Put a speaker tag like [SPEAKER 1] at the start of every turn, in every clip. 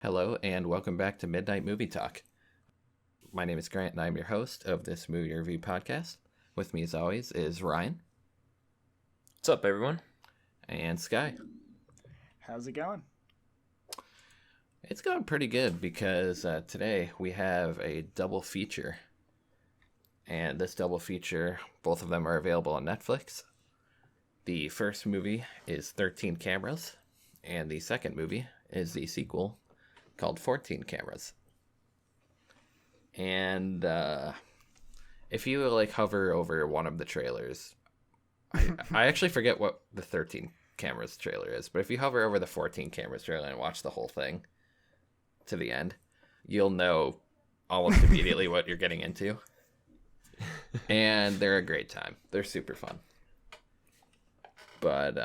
[SPEAKER 1] Hello, and welcome back to Midnight Movie Talk. My name is Grant, and I'm your host of this movie review podcast. With me, as always, is Ryan.
[SPEAKER 2] What's up, everyone?
[SPEAKER 1] And Sky.
[SPEAKER 3] How's it going?
[SPEAKER 1] It's going pretty good because today we have a double feature. And this double feature, both of them are available on Netflix. The first movie is 13 Cameras, and the second movie is the sequel called 14 Cameras. And if you hover over one of the trailers, I actually forget what the 13 Cameras trailer is, but if you hover over the 14 Cameras trailer and watch the whole thing to the end, you'll know almost immediately what you're getting into. And they're a great time. They're super fun. But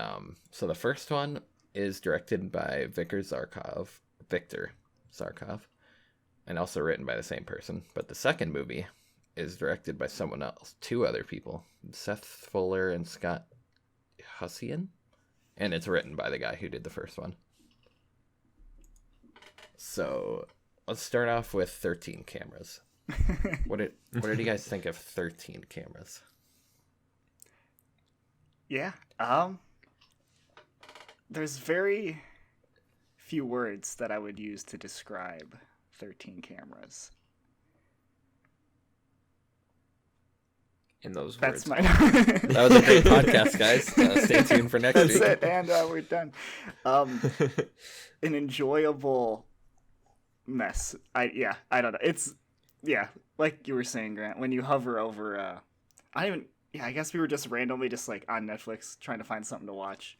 [SPEAKER 1] so the first one is directed by Victor Zarkov, and also written by the same person. But the second movie is directed by someone else, two other people, Seth Fuller and Scott Hussian, and it's written by the guy who did the first one. So let's start off with 13 Cameras. What did you guys think of 13 Cameras?
[SPEAKER 3] Yeah. There's very few words that I would use to describe 13 Cameras.
[SPEAKER 2] In those
[SPEAKER 3] That's
[SPEAKER 2] words.
[SPEAKER 1] That was a great podcast, guys. Stay tuned for next week.
[SPEAKER 3] That's it, and we're done. An enjoyable mess. I don't know. It's, like you were saying, Grant, when you hover over, I guess we were just randomly on Netflix trying to find something to watch.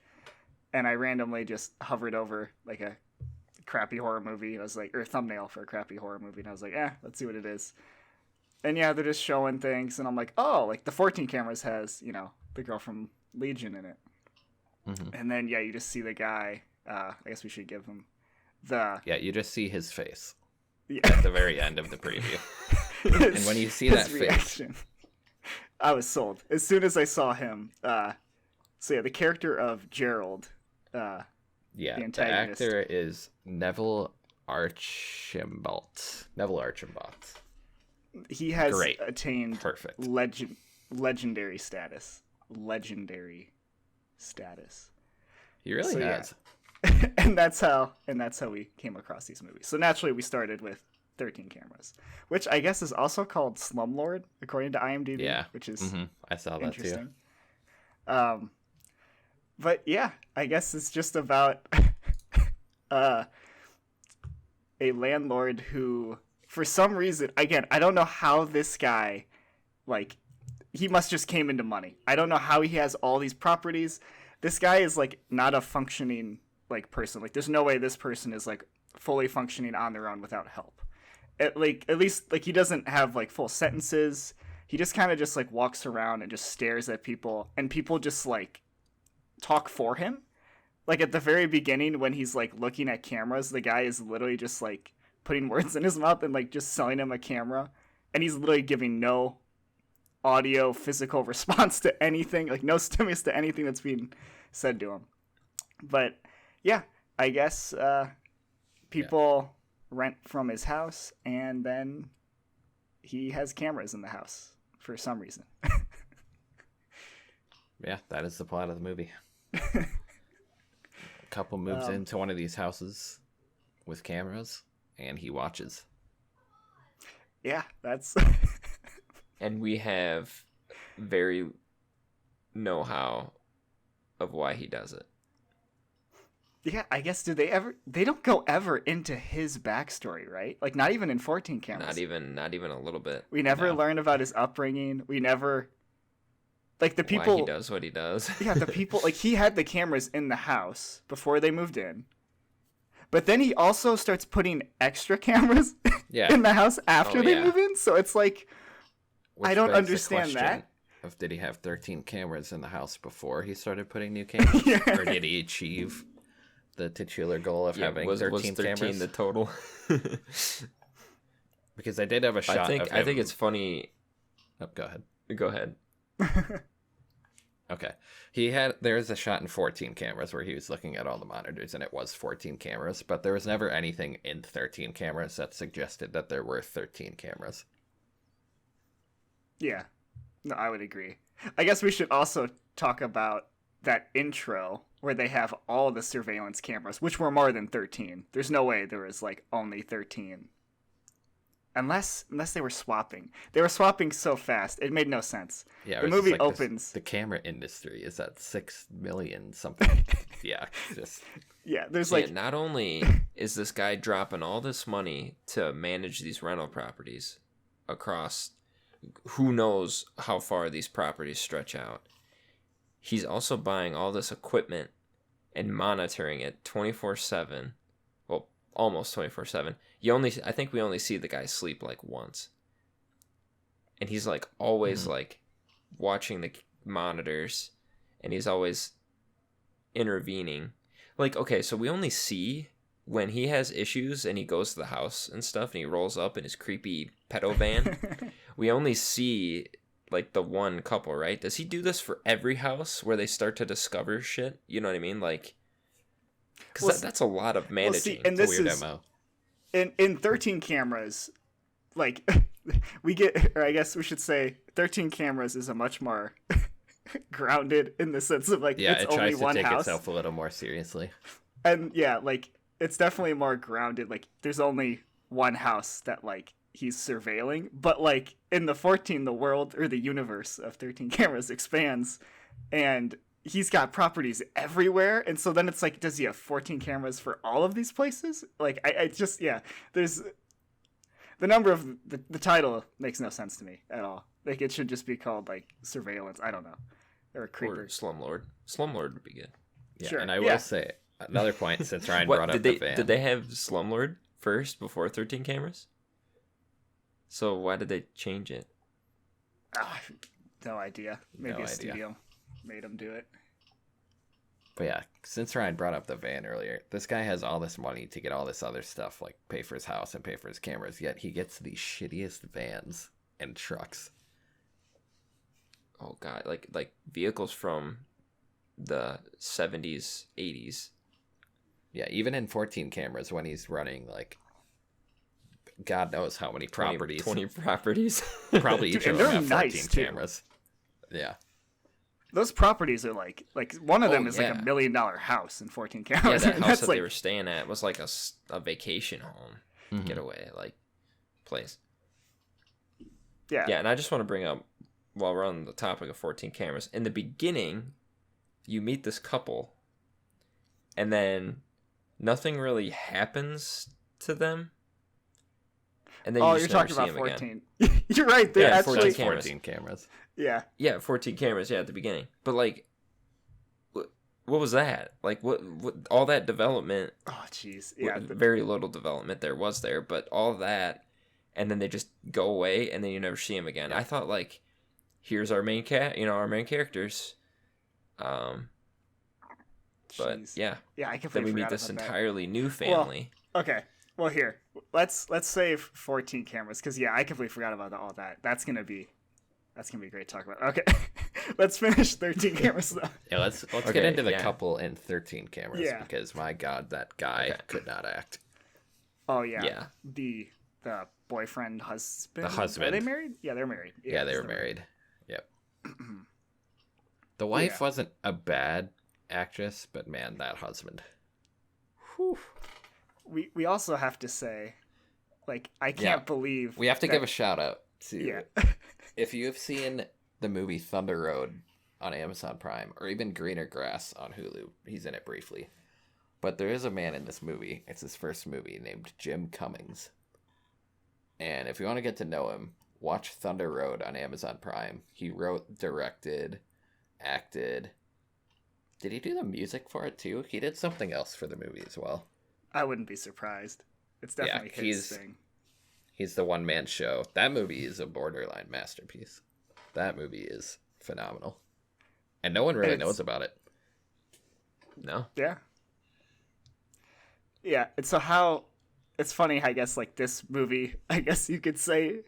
[SPEAKER 3] And I randomly just hovered over a crappy horror movie. I was or a thumbnail for a crappy horror movie. And I was let's see what it is. And yeah, they're just showing things. And I'm the 14 Cameras has, the girl from Legion in it. Mm-hmm. And then, you just see the guy. I guess we should give him the...
[SPEAKER 1] Yeah, you just see his face
[SPEAKER 3] at
[SPEAKER 1] the very end of the preview. And when you see that reaction, face...
[SPEAKER 3] I was sold. As soon as I saw him. The character of Gerald... the
[SPEAKER 1] actor is Neville Archambault.
[SPEAKER 3] He has attained
[SPEAKER 1] perfect
[SPEAKER 3] legendary status.
[SPEAKER 1] He really has.
[SPEAKER 3] Yeah. and that's how we came across these movies. So naturally, we started with 13 Cameras, which I guess is also called Slumlord according to IMDb.
[SPEAKER 1] Yeah,
[SPEAKER 3] which is
[SPEAKER 1] I saw that too.
[SPEAKER 3] But yeah, I guess it's just about a landlord who, for some reason, again, I don't know how this guy, he must just came into money. I don't know how he has all these properties. This guy is not a functioning person. There's no way this person is fully functioning on their own without help. At least he doesn't have full sentences. He just kind of just walks around and just stares at people, and people just talk for him. At the very beginning when he's looking at cameras, the guy is literally just putting words in his mouth and just selling him a camera, and he's literally giving no audio physical response to anything, no stimulus to anything that's being said to him. But yeah, I guess people rent from his house, and then he has cameras in the house for some reason.
[SPEAKER 1] Yeah, that is the plot of the movie. A couple moves into one of these houses with cameras, and he watches.
[SPEAKER 3] Yeah, that's...
[SPEAKER 2] And we have very know-how of why he does it.
[SPEAKER 3] Yeah, I guess they don't go ever into his backstory, right? Not even in 14 Cameras.
[SPEAKER 2] Not even a little bit.
[SPEAKER 3] We never learn about his upbringing. We never... the people...
[SPEAKER 2] Why he does what he does.
[SPEAKER 3] Yeah, the people... he had the cameras in the house before they moved in. But then he also starts putting extra cameras in the house after they move in. So it's I don't understand that.
[SPEAKER 1] Did he have 13 cameras in the house before he started putting new cameras? Yeah. Or did he achieve the titular goal of having 13
[SPEAKER 2] was 13
[SPEAKER 1] cameras?
[SPEAKER 2] The total?
[SPEAKER 1] Because I did have a shot of him.
[SPEAKER 2] I think it's funny...
[SPEAKER 1] Oh, go ahead.
[SPEAKER 2] Go ahead.
[SPEAKER 1] Okay. There's a shot in 14 cameras where he was looking at all the monitors, and it was 14 cameras, but there was never anything in 13 cameras that suggested that there were 13 cameras.
[SPEAKER 3] Yeah. No, I would agree. I guess we should also talk about that intro where they have all the surveillance cameras, which were more than 13. There's no way there was like only 13. Unless they were swapping. They were swapping so fast. It made no sense.
[SPEAKER 1] Yeah,
[SPEAKER 3] the movie opens.
[SPEAKER 1] The camera industry is at 6 million something. Yeah, just
[SPEAKER 3] yeah, there's
[SPEAKER 2] Yeah,
[SPEAKER 3] like
[SPEAKER 2] not only is this guy dropping all this money to manage these rental properties across who knows how far these properties stretch out, he's also buying all this equipment and monitoring it 24/7. Well, almost 24/7. I think we only see the guy sleep like once. And he's like always like watching the monitors, and he's always intervening. Like, okay, so we only see when he has issues and he goes to the house and stuff and he rolls up in his creepy pedo van. We only see like the one couple, right? Does he do this for every house where they start to discover shit? You know what I mean? Like, because that's a lot of managing.
[SPEAKER 3] See, and this
[SPEAKER 1] weird
[SPEAKER 3] is
[SPEAKER 1] MO.
[SPEAKER 3] in 13 cameras, like we get, or I guess we should say, 13 cameras is a much more grounded in the sense of like
[SPEAKER 1] Yeah,
[SPEAKER 3] it's
[SPEAKER 1] it
[SPEAKER 3] only
[SPEAKER 1] tries to
[SPEAKER 3] one
[SPEAKER 1] take
[SPEAKER 3] house,
[SPEAKER 1] itself a little more seriously.
[SPEAKER 3] and yeah, like it's definitely more grounded. Like there's only one house that like he's surveilling, but like in the 14, the world or the universe of 13 cameras expands, and he's got properties everywhere, and so then it's like, does he have 14 cameras for all of these places? Like I just, yeah, there's the number of the title makes no sense to me at all. Like it should just be called like surveillance, I don't know, or creeper.
[SPEAKER 2] Or Slumlord. Slumlord would be good.
[SPEAKER 1] Yeah,
[SPEAKER 3] Sure,
[SPEAKER 1] and I
[SPEAKER 3] yeah.
[SPEAKER 1] will say another point since Ryan
[SPEAKER 2] What
[SPEAKER 1] brought up
[SPEAKER 2] did they
[SPEAKER 1] the van.
[SPEAKER 2] did they have Slumlord first before 13 cameras? So why did they change it?
[SPEAKER 3] No idea. Maybe
[SPEAKER 1] No
[SPEAKER 3] a
[SPEAKER 1] idea.
[SPEAKER 3] studio made him do it.
[SPEAKER 1] But yeah, since Ryan brought up the van earlier, this guy has all this money to get all this other stuff, like pay for his house and pay for his cameras, yet he gets the shittiest vans and trucks.
[SPEAKER 2] Oh god, like vehicles from the 70s, 80s.
[SPEAKER 1] Yeah, even in 14 cameras when he's running, like, God knows how many
[SPEAKER 2] 20
[SPEAKER 1] properties.
[SPEAKER 2] 20 properties.
[SPEAKER 1] Probably each
[SPEAKER 3] Dude,
[SPEAKER 1] of
[SPEAKER 3] and
[SPEAKER 1] them have
[SPEAKER 3] they're
[SPEAKER 1] 14
[SPEAKER 3] nice, too.
[SPEAKER 1] cameras. Yeah.
[SPEAKER 3] Those proproperties are like one of them is like
[SPEAKER 2] yeah.
[SPEAKER 3] $1 million house and 14
[SPEAKER 2] Yeah,
[SPEAKER 3] cameras.
[SPEAKER 2] that
[SPEAKER 3] and
[SPEAKER 2] house
[SPEAKER 3] that's
[SPEAKER 2] that
[SPEAKER 3] like,
[SPEAKER 2] they were staying at was like a vacation home
[SPEAKER 1] Mhm.
[SPEAKER 2] getaway like place.
[SPEAKER 3] yeah.
[SPEAKER 2] Yeah, and I just want to bring up, while we're on the topic of 14 cameras, in the beginning, you meet this couple, and then nothing really happens to them. And then
[SPEAKER 3] Oh,
[SPEAKER 2] you
[SPEAKER 3] you're
[SPEAKER 2] just never
[SPEAKER 3] talking
[SPEAKER 2] see
[SPEAKER 3] about
[SPEAKER 2] them again.
[SPEAKER 3] 14. You're right. They're
[SPEAKER 2] Yeah,
[SPEAKER 3] actually
[SPEAKER 2] 14
[SPEAKER 1] That's
[SPEAKER 2] cameras.
[SPEAKER 1] 14 cameras.
[SPEAKER 3] yeah.
[SPEAKER 2] Yeah, 14 cameras, yeah, at the beginning. But, like, what was that? Like, what all that development,
[SPEAKER 3] Oh, jeez. Yeah.
[SPEAKER 2] very little development there was there, but all that, and then they just go away, and then you never see them again. I thought, like, here's our main our main characters. But,
[SPEAKER 3] Jeez.
[SPEAKER 2] yeah.
[SPEAKER 3] Yeah, I
[SPEAKER 2] Then
[SPEAKER 3] completely
[SPEAKER 2] we meet
[SPEAKER 3] forgot
[SPEAKER 2] this
[SPEAKER 3] about that.
[SPEAKER 2] entirely new family.
[SPEAKER 3] Okay. Well, here, let's save 14 cameras because yeah, I completely forgot about all that. That's gonna be great to talk about. Okay, let's finish 13 cameras though.
[SPEAKER 1] Yeah, let's
[SPEAKER 2] Okay,
[SPEAKER 1] get into the
[SPEAKER 2] yeah.
[SPEAKER 1] couple in 13 cameras
[SPEAKER 3] Yeah.
[SPEAKER 1] because my God, that guy
[SPEAKER 2] Okay.
[SPEAKER 1] could not act.
[SPEAKER 3] Oh yeah.
[SPEAKER 2] Yeah.
[SPEAKER 3] The boyfriend husband.
[SPEAKER 1] The husband.
[SPEAKER 3] Are they married? Yeah, they're married.
[SPEAKER 1] Yeah, they
[SPEAKER 3] so
[SPEAKER 1] were
[SPEAKER 3] they're
[SPEAKER 1] married. Yep. The wife
[SPEAKER 3] Yeah.
[SPEAKER 1] wasn't a bad actress, but man, that husband.
[SPEAKER 3] Whew. We also have to say, like, I can't believe
[SPEAKER 1] We have to
[SPEAKER 3] that-
[SPEAKER 1] give a shout out to
[SPEAKER 3] Yeah.
[SPEAKER 1] if you have seen the movie Thunder Road on Amazon Prime or even Greener Grass on Hulu. He's in it briefly. But there is a man in this movie. It's his first movie named Jim Cummings. And if you want to get to know him, watch Thunder Road on Amazon Prime. He wrote, directed, acted. Did he do the music for it too? He did something else for the movie as well.
[SPEAKER 3] I wouldn't be surprised. It's definitely his thing.
[SPEAKER 1] He's the one-man show. That movie is a borderline masterpiece. That movie is phenomenal. And no one really
[SPEAKER 3] It's-
[SPEAKER 1] knows about it.
[SPEAKER 2] No?
[SPEAKER 3] Yeah. Yeah, and so how it's funny, I guess, like this movie, I guess you could say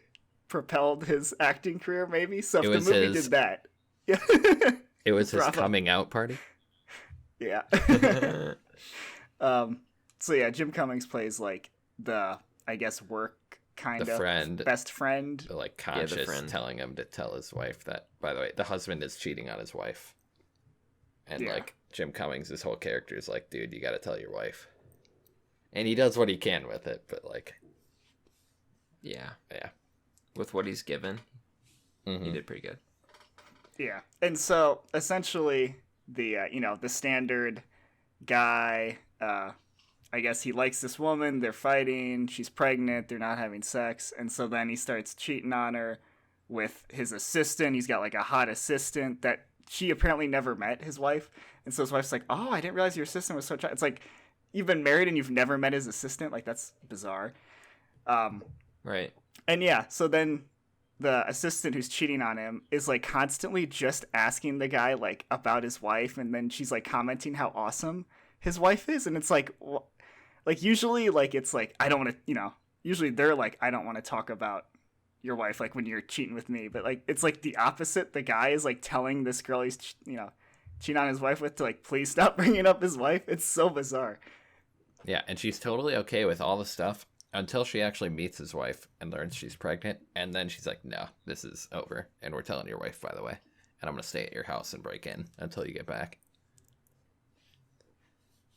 [SPEAKER 3] propelled his acting career maybe. So if
[SPEAKER 1] It
[SPEAKER 3] the
[SPEAKER 1] was
[SPEAKER 3] movie
[SPEAKER 1] his-
[SPEAKER 3] did that. Yeah.
[SPEAKER 1] It was his
[SPEAKER 3] Bravo.
[SPEAKER 1] coming out party.
[SPEAKER 3] Yeah. So yeah, Jim Cummings plays like the, I guess, work kind
[SPEAKER 1] The
[SPEAKER 3] of
[SPEAKER 1] friend.
[SPEAKER 3] best friend.
[SPEAKER 1] The, like,
[SPEAKER 2] the
[SPEAKER 1] conscious
[SPEAKER 2] friend.
[SPEAKER 1] telling him to tell his wife that, by the way, the husband is cheating on his wife. And,
[SPEAKER 3] Yeah.
[SPEAKER 1] like, Jim Cummings, his whole character is like, dude, you gotta tell your wife. And he does what he can with it, but, like,
[SPEAKER 2] Yeah.
[SPEAKER 1] yeah.
[SPEAKER 2] With what he's given,
[SPEAKER 1] Mhm.
[SPEAKER 2] he did pretty good.
[SPEAKER 3] Yeah. And so essentially the the standard guy, I guess he likes this woman, they're fighting, she's pregnant, they're not having sex, and so then he starts cheating on her with his assistant. He's got like a hot assistant that she apparently never met, his wife. And so his wife's like, "Oh, I didn't realize your assistant was so it's like, you've been married and you've never met his assistant? Like, that's bizarre."
[SPEAKER 2] Right.
[SPEAKER 3] And yeah, so then the assistant who's cheating on him is like constantly just asking the guy like about his wife, and then she's like commenting how awesome his wife is, and it's like, like usually like it's like, I don't want to, usually they're like, I don't want to talk about your wife like when you're cheating with me, but like it's like the opposite. The guy is like telling this girl he's cheating on his wife with to like please stop bringing up his wife. It's so bizarre.
[SPEAKER 1] Yeah, and she's totally okay with all the stuff until she actually meets his wife and learns she's pregnant. And then she's like, no, this is over. And we're telling your wife, by the way. And I'm going to stay at your house and break in until you get back.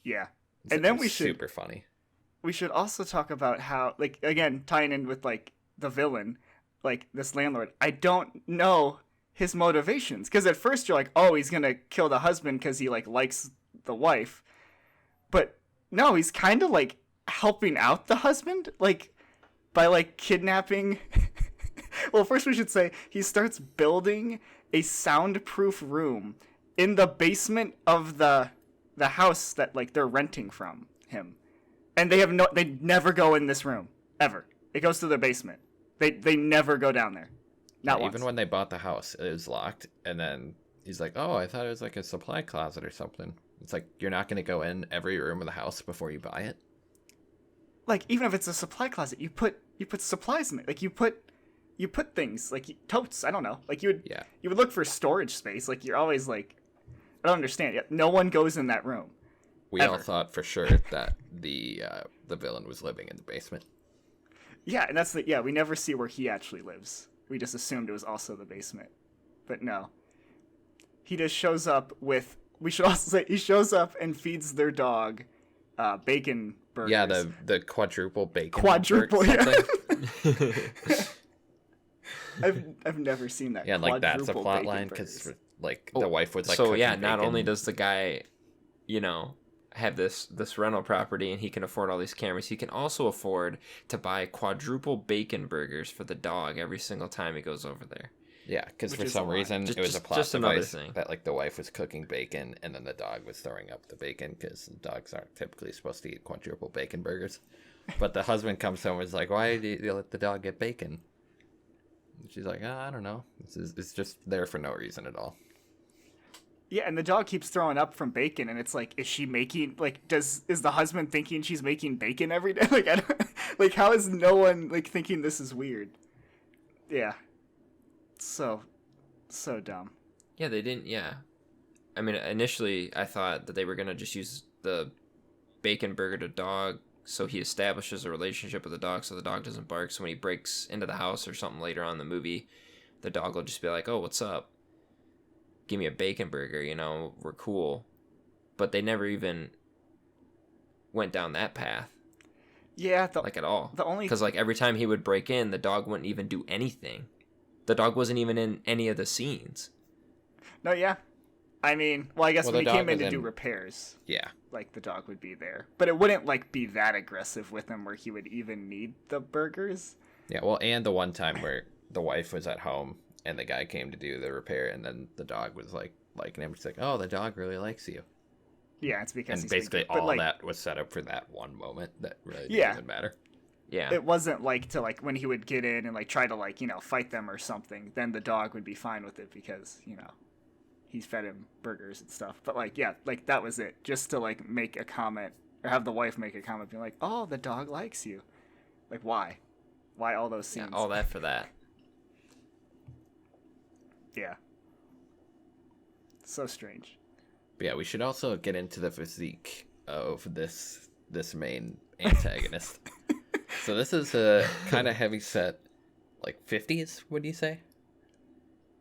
[SPEAKER 3] Yeah. And then
[SPEAKER 1] It's super funny.
[SPEAKER 3] we should also talk about how, like, again, tying in with like the villain, like this landlord, I don't know his motivations, because at first you're like, oh, he's gonna kill the husband because he like likes the wife, but no, he's kind of like helping out the husband, like by like kidnapping. Well, first we should say he starts building a soundproof room in the basement of the house that like they're renting from him, and they never go in this room ever. It goes to the basement. They never go down there. Not once.
[SPEAKER 1] Even when they bought the house, it was locked. And then he's like, oh, I thought it was like a supply closet or something. It's like, you're not going to go in every room of the house before you buy it?
[SPEAKER 3] Like, even if it's a supply closet, you put supplies in it. Like, you put things, like totes, I don't know. Like, you would look for storage space. Like, you're always like, I don't understand. Yet no one goes in that room.
[SPEAKER 1] We
[SPEAKER 3] ever.
[SPEAKER 1] all thought for sure that the villain was living in the basement.
[SPEAKER 3] Yeah, and that's we never see where he actually lives. We just assumed it was also the basement. But no. He just shows up with, we should also say, he shows up and feeds their dog bacon burgers.
[SPEAKER 1] Yeah, the quadruple bacon.
[SPEAKER 3] Quadruple,
[SPEAKER 1] burger,
[SPEAKER 3] yeah. I've never seen that.
[SPEAKER 1] Yeah, like that's a
[SPEAKER 3] Quadruple
[SPEAKER 1] plot
[SPEAKER 3] bacon
[SPEAKER 1] line
[SPEAKER 3] burgers.
[SPEAKER 1] because like the wife was like.
[SPEAKER 2] So
[SPEAKER 1] cooking
[SPEAKER 2] yeah, not
[SPEAKER 1] bacon.
[SPEAKER 2] only does the guy, have this rental property and he can afford all these cameras, he can also afford to buy quadruple bacon burgers for the dog every single time he goes over there.
[SPEAKER 1] Yeah, because
[SPEAKER 3] Which
[SPEAKER 1] for
[SPEAKER 3] is
[SPEAKER 1] some
[SPEAKER 3] a lot.
[SPEAKER 1] reason it was a plot
[SPEAKER 2] just another
[SPEAKER 1] device
[SPEAKER 2] thing.
[SPEAKER 1] that like the wife was cooking bacon and then the dog was throwing up the bacon because dogs aren't typically supposed to eat quadruple bacon burgers. But the husband comes home and is like, "Why do you let the dog get bacon?" And she's like, "Oh, I don't know. It's just there for no reason at all."
[SPEAKER 3] Yeah, and the dog keeps throwing up from bacon, and it's like, is she making, like, is the husband thinking she's making bacon every day? Like, I don't, like, how is no one like thinking this is weird? Yeah, so dumb.
[SPEAKER 2] Yeah, they didn't. Yeah, I mean, initially I thought that they were gonna just use the bacon burger to dog, so he establishes a relationship with the dog, so the dog doesn't bark. So when he breaks into the house or something later on in the movie, the dog will just be like, "Oh, what's up? Give me a bacon burger, we're cool." But they never even went down that path,
[SPEAKER 3] Yeah,
[SPEAKER 2] like at all.
[SPEAKER 3] the only
[SPEAKER 2] Because like every time he would break in, the dog wouldn't even do anything. The dog wasn't even in any of the scenes.
[SPEAKER 3] no, yeah. I mean, well, I guess
[SPEAKER 1] Well,
[SPEAKER 3] when he
[SPEAKER 1] the
[SPEAKER 3] came
[SPEAKER 1] dog
[SPEAKER 3] in to
[SPEAKER 1] was
[SPEAKER 3] do
[SPEAKER 1] in-
[SPEAKER 3] repairs,
[SPEAKER 1] Yeah,
[SPEAKER 3] like the dog would be there, but it wouldn't like be that aggressive with him where he would even need the burgers.
[SPEAKER 1] yeah. Well, and the one time where the wife was at home and the guy came to do the repair, and then the dog was like liking him. She's like, "Oh, the dog really likes you."
[SPEAKER 3] Yeah, it's because
[SPEAKER 1] And
[SPEAKER 3] he's
[SPEAKER 1] basically
[SPEAKER 3] big, but,
[SPEAKER 1] all
[SPEAKER 3] like,
[SPEAKER 1] that was set up for that one moment that really didn't
[SPEAKER 3] Yeah.
[SPEAKER 1] even matter.
[SPEAKER 2] Yeah.
[SPEAKER 3] It wasn't like to like when he would get in and like try to like fight them or something. Then the dog would be fine with it because he's fed him burgers and stuff. But like yeah, like that was it. Just to like make a comment or have the wife make a comment, being like, "Oh, the dog likes you." Like why? Why all those
[SPEAKER 2] Yeah,
[SPEAKER 3] scenes?
[SPEAKER 2] all that for that.
[SPEAKER 3] Yeah. So strange.
[SPEAKER 1] But yeah, we should also get into the physique of this main antagonist. So this is a kind of heavy set, like 50s, would you say?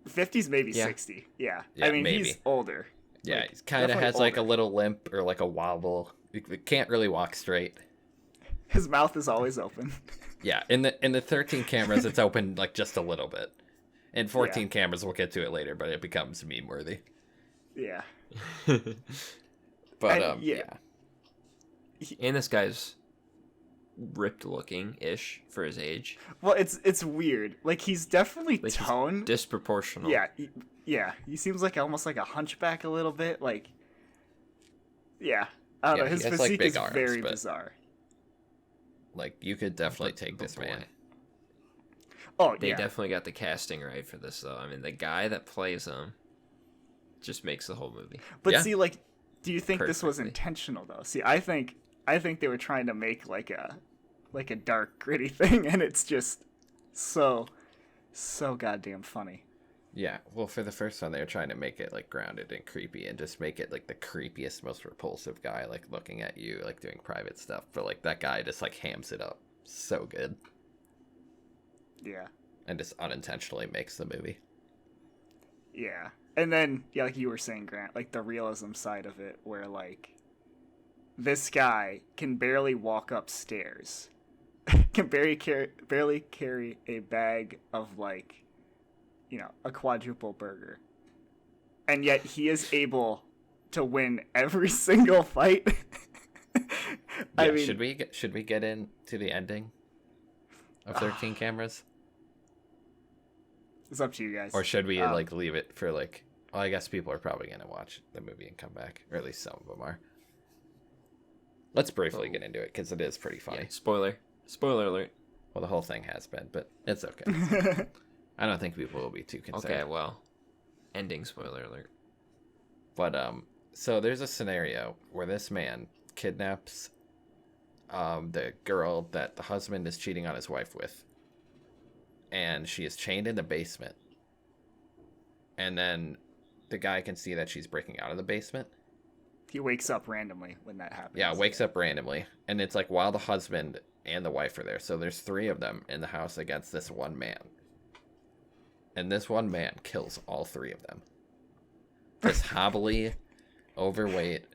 [SPEAKER 3] 50s, maybe
[SPEAKER 2] Yeah.
[SPEAKER 3] 60. Yeah.
[SPEAKER 1] Yeah,
[SPEAKER 3] I mean,
[SPEAKER 1] maybe.
[SPEAKER 3] he's older.
[SPEAKER 1] Yeah,
[SPEAKER 3] Like,
[SPEAKER 1] he kind of
[SPEAKER 3] definitely
[SPEAKER 1] has like a
[SPEAKER 3] older.
[SPEAKER 1] little limp or like a wobble. He can't really walk straight.
[SPEAKER 3] His mouth is always open.
[SPEAKER 1] Yeah, in the 13 cameras, it's open like just a little bit. In 14 cameras, we'll get to it later, but it becomes meme worthy.
[SPEAKER 3] Yeah.
[SPEAKER 1] But
[SPEAKER 3] And,
[SPEAKER 1] yeah.
[SPEAKER 2] And this guy's ripped looking ish for his age.
[SPEAKER 3] Well, it's weird. Like, he's definitely
[SPEAKER 2] Like, he's
[SPEAKER 3] toned.
[SPEAKER 2] disproportional.
[SPEAKER 3] Yeah. He seems like almost like a hunchback a little bit. Like, yeah. I don't
[SPEAKER 1] Yeah,
[SPEAKER 3] know.
[SPEAKER 1] he
[SPEAKER 3] His
[SPEAKER 1] has, like,
[SPEAKER 3] physique
[SPEAKER 1] big
[SPEAKER 3] is
[SPEAKER 1] arms,
[SPEAKER 3] very
[SPEAKER 1] but-
[SPEAKER 3] bizarre.
[SPEAKER 1] Like you could definitely take
[SPEAKER 2] But
[SPEAKER 1] this
[SPEAKER 2] boy.
[SPEAKER 1] man.
[SPEAKER 3] Oh,
[SPEAKER 2] They
[SPEAKER 3] yeah.
[SPEAKER 2] definitely got the casting right for this, though. I mean, the guy that plays him just makes the whole movie.
[SPEAKER 3] But
[SPEAKER 1] Yeah.
[SPEAKER 3] see, like, do you think this was
[SPEAKER 2] Perfectly.
[SPEAKER 3] intentional though? See, I think they were trying to make like a dark, gritty thing, and it's just so goddamn funny.
[SPEAKER 1] Yeah, well, for the first one, they were trying to make it like grounded and creepy, and just make it like the creepiest, most repulsive guy, like looking at you, like doing private stuff. But like that guy just like hams it up so good,
[SPEAKER 3] Yeah.
[SPEAKER 1] and just unintentionally makes the movie.
[SPEAKER 3] Yeah. And then, yeah, like you were saying, Grant, like the realism side of it, where like this guy can barely walk upstairs, can barely carry a bag of like, a quadruple burger, and yet he is able to win every single fight. I
[SPEAKER 1] Yeah,
[SPEAKER 3] mean,
[SPEAKER 1] should we get into the ending of 13 cameras,
[SPEAKER 3] it's up to you guys.
[SPEAKER 1] or should we
[SPEAKER 3] Um,
[SPEAKER 1] like leave it for like? Well, I guess people are probably gonna watch the movie and come back, or at least some of them are. Let's briefly get into it because it is pretty funny.
[SPEAKER 2] Yeah, spoiler alert.
[SPEAKER 1] Well, the whole thing has been, but it's okay. I don't think people will be too concerned.
[SPEAKER 2] Okay, well, ending spoiler alert.
[SPEAKER 1] But so there's a scenario where this man kidnaps the girl that the husband is cheating on his wife with, and she is chained in the basement. And then the guy can see that she's breaking out of the basement.
[SPEAKER 3] He wakes up randomly when that happens.
[SPEAKER 1] Yeah, wakes up randomly, and it's like while the husband and the wife are there. So there's 3 of them in the house against this one man. And this one man kills all 3 of them. This hobbly, overweight,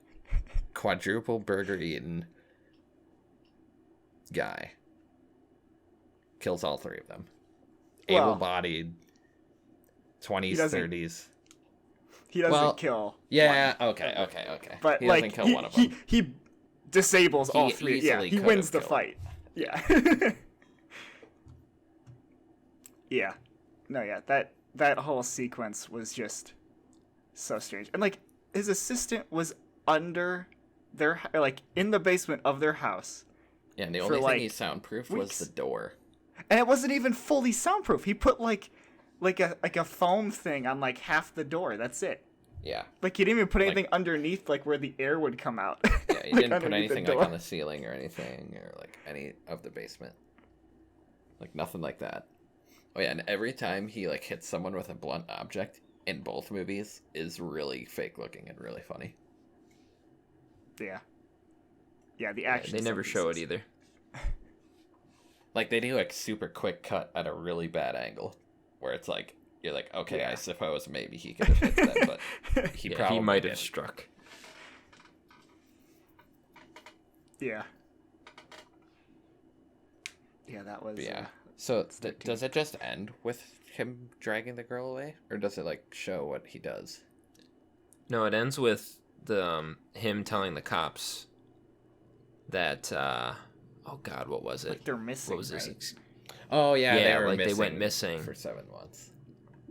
[SPEAKER 1] quadruple burger eating guy kills all 3 of them.
[SPEAKER 3] Well,
[SPEAKER 1] Able-bodied, 20s,
[SPEAKER 3] he doesn't-
[SPEAKER 1] 30s.
[SPEAKER 3] He doesn't
[SPEAKER 1] Well,
[SPEAKER 3] kill.
[SPEAKER 1] Yeah,
[SPEAKER 3] one.
[SPEAKER 1] okay.
[SPEAKER 3] But
[SPEAKER 1] He
[SPEAKER 3] like
[SPEAKER 1] doesn't kill one of them.
[SPEAKER 3] he disables all
[SPEAKER 1] He
[SPEAKER 3] 3. Yeah,
[SPEAKER 1] easily
[SPEAKER 3] he
[SPEAKER 1] could
[SPEAKER 3] wins
[SPEAKER 1] have
[SPEAKER 3] the
[SPEAKER 1] killed
[SPEAKER 3] fight. Yeah. Yeah. No, yeah. That whole sequence was just so strange. And like his assistant was under their like in the basement of their house.
[SPEAKER 1] Yeah, and the
[SPEAKER 3] for,
[SPEAKER 1] only thing
[SPEAKER 3] like,
[SPEAKER 1] he soundproofed
[SPEAKER 3] weeks.
[SPEAKER 1] was the door.
[SPEAKER 3] And it wasn't even fully soundproof. He put like a foam thing on like half the door. That's it.
[SPEAKER 1] Yeah.
[SPEAKER 3] Like he didn't even put
[SPEAKER 1] Like-
[SPEAKER 3] anything underneath like where the air would come out.
[SPEAKER 1] Yeah, he
[SPEAKER 3] Like,
[SPEAKER 1] didn't put
[SPEAKER 3] underneath the
[SPEAKER 1] anything like
[SPEAKER 3] door.
[SPEAKER 1] on the ceiling or anything or like any of the basement. Like nothing like that. Oh yeah, and every time he like hits someone with a blunt object in both movies is really fake looking and really funny.
[SPEAKER 3] Yeah. Yeah, the action.
[SPEAKER 2] They never show it either.
[SPEAKER 1] Like they do like super quick cut at a really bad angle where it's like you're like, okay, I
[SPEAKER 3] Yeah.
[SPEAKER 1] suppose maybe he could have hit them, but he
[SPEAKER 2] Yeah,
[SPEAKER 1] probably
[SPEAKER 2] he might have
[SPEAKER 1] didn't.
[SPEAKER 2] struck.
[SPEAKER 3] Yeah. Yeah, that was.
[SPEAKER 1] But yeah. So
[SPEAKER 3] it's 13.
[SPEAKER 1] does it just end with him dragging the girl away, or does it like show what he does?
[SPEAKER 2] No, it ends with the him telling the cops that oh god, what was it?
[SPEAKER 3] Like they're missing.
[SPEAKER 2] What was
[SPEAKER 3] right?
[SPEAKER 2] this?
[SPEAKER 1] Oh yeah,
[SPEAKER 2] Yeah,
[SPEAKER 1] they were
[SPEAKER 2] like they
[SPEAKER 1] missing
[SPEAKER 2] went missing.
[SPEAKER 1] for 7 months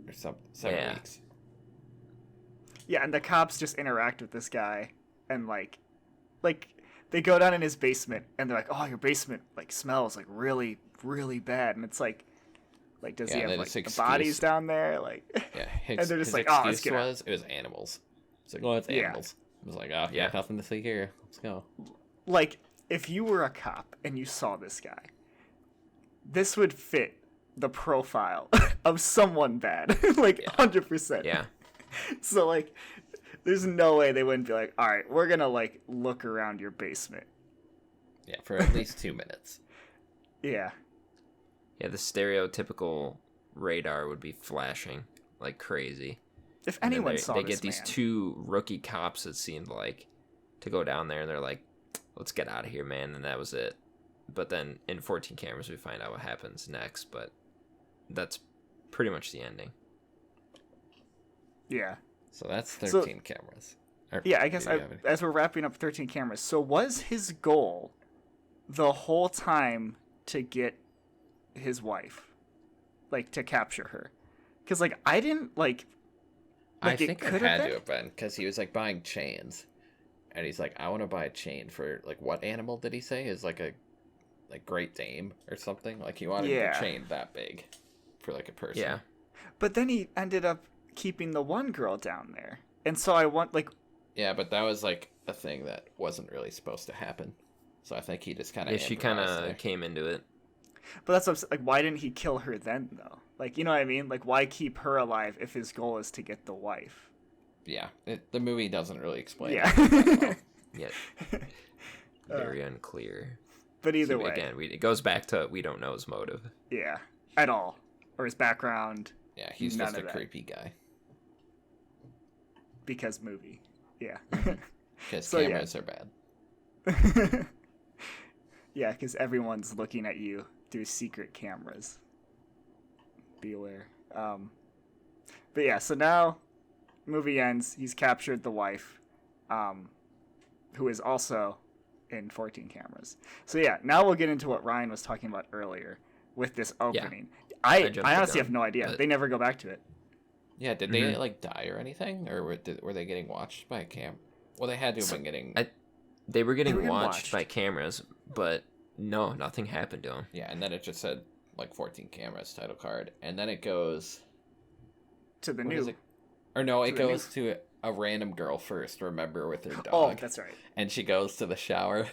[SPEAKER 1] or 7
[SPEAKER 2] Yeah.
[SPEAKER 1] weeks.
[SPEAKER 3] Yeah, and the cops just interact with this guy, and like they go down in his basement, and they're like, "Oh, your basement like smells like really, really bad," and it's like does
[SPEAKER 1] Yeah,
[SPEAKER 3] he
[SPEAKER 1] and
[SPEAKER 3] have
[SPEAKER 1] then
[SPEAKER 3] like
[SPEAKER 1] his
[SPEAKER 3] the
[SPEAKER 1] excuse-
[SPEAKER 3] bodies down there? Like,
[SPEAKER 1] Yeah,
[SPEAKER 3] and they're just
[SPEAKER 1] his
[SPEAKER 3] like, "Oh, let's
[SPEAKER 1] excuse
[SPEAKER 3] get out."
[SPEAKER 1] was it was animals. It's like, well, it's
[SPEAKER 3] Yeah.
[SPEAKER 1] animals. I was like, oh
[SPEAKER 2] Yeah.
[SPEAKER 1] nothing to see here. Let's go.
[SPEAKER 3] Like if you were a cop and you saw this guy, this would fit the profile of someone bad, like 100%.
[SPEAKER 2] Yeah.
[SPEAKER 3] So like, there's no way they wouldn't be like, all right, we're gonna like look around your basement.
[SPEAKER 1] Yeah, for at least 2 minutes.
[SPEAKER 3] Yeah.
[SPEAKER 2] Yeah, the stereotypical radar would be flashing like crazy.
[SPEAKER 3] If
[SPEAKER 2] And then
[SPEAKER 3] anyone
[SPEAKER 2] they,
[SPEAKER 3] saw
[SPEAKER 2] they
[SPEAKER 3] this
[SPEAKER 2] get these
[SPEAKER 3] man,
[SPEAKER 2] two rookie cops, it seemed like, to go down there, and they're like, let's get out of here, man, and that was it. But then in 14 cameras we find out what happens next, but that's pretty much the ending.
[SPEAKER 3] yeah.
[SPEAKER 1] So that's 13 cameras. Or,
[SPEAKER 3] Yeah, I guess
[SPEAKER 1] do you have any-
[SPEAKER 3] as we're wrapping up 13 cameras, so was his goal the whole time to get his wife? Like, to capture her? Because, like, I didn't, like
[SPEAKER 1] I think it
[SPEAKER 3] could
[SPEAKER 1] had
[SPEAKER 3] been?
[SPEAKER 1] to have been because he was like buying chains, and he's like, I want to buy a chain for like what animal did he say is like a Great Dane or something? Like he wanted
[SPEAKER 3] Yeah.
[SPEAKER 1] a chain that big for like a person.
[SPEAKER 2] Yeah.
[SPEAKER 3] But then he ended up keeping the one girl down there. And so I want, like,
[SPEAKER 1] Yeah, but that was like a thing that wasn't really supposed to happen. So I think he just kind of
[SPEAKER 2] Yeah, she kind of came into it.
[SPEAKER 3] but that's what I'm like, why didn't he kill her then, though? Like, you know what I mean? Like, why keep her alive if his goal is to get the wife?
[SPEAKER 1] Yeah, the movie doesn't really explain.
[SPEAKER 3] Yeah.
[SPEAKER 1] it that well.
[SPEAKER 2] Yeah. Very unclear.
[SPEAKER 3] But either
[SPEAKER 2] So
[SPEAKER 3] way,
[SPEAKER 2] again, it goes back to we don't know his motive.
[SPEAKER 3] yeah, at all. Or his background,
[SPEAKER 1] Yeah, he's
[SPEAKER 3] None
[SPEAKER 1] just a
[SPEAKER 3] of that.
[SPEAKER 1] creepy guy.
[SPEAKER 3] because movie. Yeah.
[SPEAKER 1] Because
[SPEAKER 3] So, yeah.
[SPEAKER 1] cameras are bad.
[SPEAKER 3] Yeah, because everyone's looking at you through secret cameras. Be aware. But yeah, so now, movie ends. He's captured the wife, who is also in 14 cameras. So yeah, now we'll get into what Ryan was talking about earlier with this opening.
[SPEAKER 2] I
[SPEAKER 3] I
[SPEAKER 2] jumped the
[SPEAKER 3] honestly
[SPEAKER 2] gun,
[SPEAKER 3] have no idea.
[SPEAKER 2] but-
[SPEAKER 3] They never go back to it.
[SPEAKER 1] Yeah, did they like die or anything, or were they getting watched by a cam? Well, they had to have been getting.
[SPEAKER 2] They were getting
[SPEAKER 3] getting
[SPEAKER 2] watched
[SPEAKER 3] watched.
[SPEAKER 2] by cameras, but no, nothing happened to him.
[SPEAKER 1] Yeah, and then it just said like 14 cameras title card, and then it goes.
[SPEAKER 3] To the
[SPEAKER 1] What
[SPEAKER 3] new.
[SPEAKER 1] is it? Or no, it
[SPEAKER 3] To the new-
[SPEAKER 1] goes to a random girl first. Remember, with her dog.
[SPEAKER 3] Oh, that's right.
[SPEAKER 1] And she goes to the shower.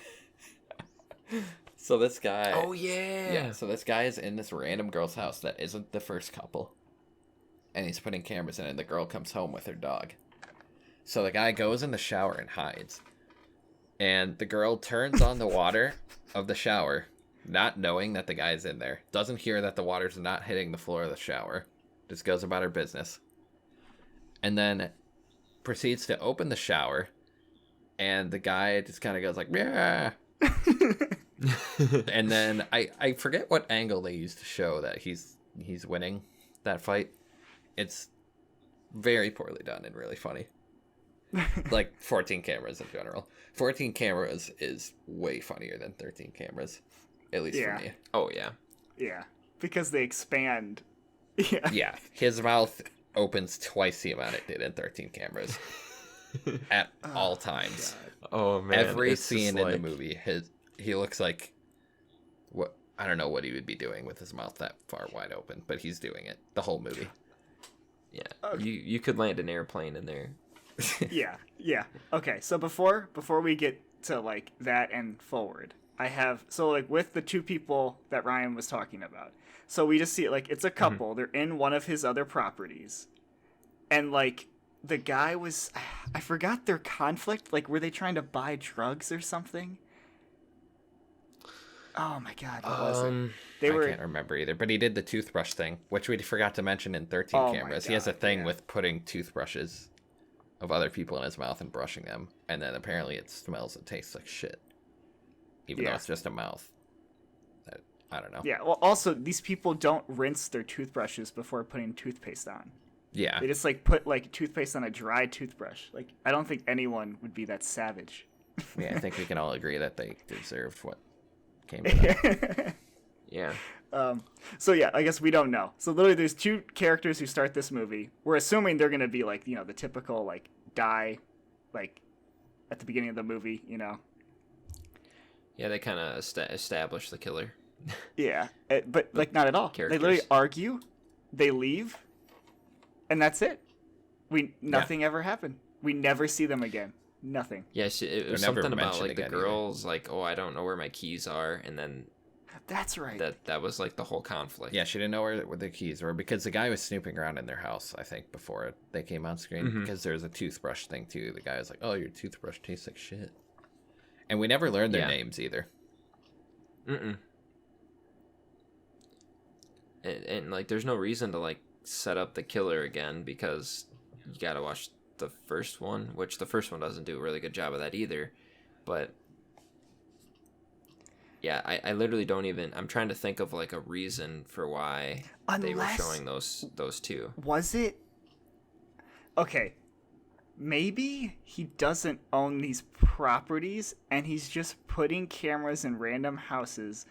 [SPEAKER 1] So this guy.
[SPEAKER 2] Oh yeah.
[SPEAKER 1] Yeah, so this guy is in this random girl's house that isn't the first couple. And he's putting cameras in, and the girl comes home with her dog. So the guy goes in the shower and hides. And the girl turns on the water of the shower, not knowing that the guy's in there. Doesn't hear that the water's not hitting the floor of the shower. Just goes about her business. And then proceeds to open the shower. And the guy just kind of goes like, yeah. And then I forget what angle they used to show that he's winning that fight. It's very poorly done and really funny. Like 14 cameras in general. 14 cameras is way funnier than 13 cameras, at least
[SPEAKER 3] Yeah.
[SPEAKER 1] for me.
[SPEAKER 2] Oh yeah.
[SPEAKER 3] Yeah, because they expand. Yeah.
[SPEAKER 1] Yeah, his mouth opens twice the amount it did in 13 cameras at all times.
[SPEAKER 2] Oh man.
[SPEAKER 1] Every
[SPEAKER 2] it's just
[SPEAKER 1] scene in the
[SPEAKER 2] like-
[SPEAKER 1] movie, he looks like what I don't know what he would be doing with his mouth that far wide open, but he's doing it the whole movie.
[SPEAKER 2] Yeah.
[SPEAKER 3] Okay.
[SPEAKER 2] You could land an airplane in there.
[SPEAKER 3] Yeah. Okay, so before we get to like that and forward, I have like with the two people that Ryan was talking about. So we just see it like it's a couple. They're in one of his other properties, and like the guy was, I forgot their conflict. Like, were they trying to buy drugs or something? Oh my god, what was it? They
[SPEAKER 1] I
[SPEAKER 3] were.
[SPEAKER 1] can't remember either, but he did the toothbrush thing, which we forgot to mention in 13
[SPEAKER 3] Oh my
[SPEAKER 1] cameras. He has a
[SPEAKER 3] God,
[SPEAKER 1] thing
[SPEAKER 3] yeah.
[SPEAKER 1] with putting toothbrushes of other people in his mouth and brushing them, and then apparently it smells and tastes like shit, even though
[SPEAKER 3] Yeah.
[SPEAKER 1] it's just a mouth. I don't know.
[SPEAKER 3] Yeah. Well, also these people don't rinse their toothbrushes before putting toothpaste on.
[SPEAKER 1] Yeah.
[SPEAKER 3] They just like put like toothpaste on a dry toothbrush. Like I don't think anyone would be that savage.
[SPEAKER 1] Yeah, I think we can all agree that they deserved what came to them.
[SPEAKER 2] Yeah.
[SPEAKER 3] So yeah, I guess we don't know. So literally, there's two characters who start this movie. We're assuming they're gonna be like the typical like die, like at the beginning of the movie.
[SPEAKER 2] Yeah, they kind of establish the killer.
[SPEAKER 3] Yeah, but like not at all. They literally
[SPEAKER 2] Characters.
[SPEAKER 3] argue, they leave, and that's it. Nothing ever happened. We never see them again. Nothing.
[SPEAKER 2] Yeah, it was
[SPEAKER 1] They're never
[SPEAKER 2] something about
[SPEAKER 1] mentioned
[SPEAKER 2] like the
[SPEAKER 1] again either.
[SPEAKER 2] girls like, oh, I don't know where my keys are, and then
[SPEAKER 3] That's right.
[SPEAKER 2] That was like the whole conflict.
[SPEAKER 1] Yeah, she didn't know where the keys were because the guy was snooping around in their house, I think, before they came on screen.
[SPEAKER 2] Mhm.
[SPEAKER 1] Because there's a toothbrush thing, too. The guy was like, oh, your toothbrush tastes like shit. And we never learned their
[SPEAKER 2] Yeah.
[SPEAKER 1] names either.
[SPEAKER 2] Mm-mm. And like, there's no reason to like set up the killer again because you gotta watch the first one, which the first one doesn't do a really good job of that either. But yeah, I literally don't even. I'm trying to think of like a reason for why they were
[SPEAKER 3] Unless-
[SPEAKER 2] showing those two.
[SPEAKER 3] Was it? Okay. Maybe he doesn't own these properties and he's just putting cameras in random houses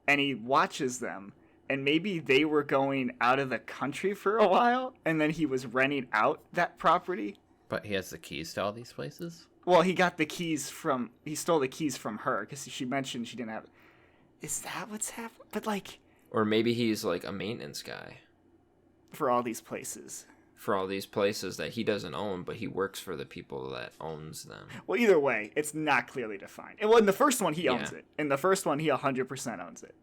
[SPEAKER 3] and he watches them. And maybe they were going out of the country for a while and then he was renting out that property.
[SPEAKER 1] But he has the keys to all these places?
[SPEAKER 3] Well, he got the keys from. He stole the keys from her because she mentioned she didn't have. Is that what's happening? But like,
[SPEAKER 2] Or maybe he's like a maintenance guy
[SPEAKER 3] for all these places.
[SPEAKER 2] for all these places that he doesn't own, but he works for the people that owns them.
[SPEAKER 3] Well, either way, it's not clearly defined. And well, in the first one, he owns
[SPEAKER 2] Yeah.
[SPEAKER 3] it. In the first one, he 100% owns it.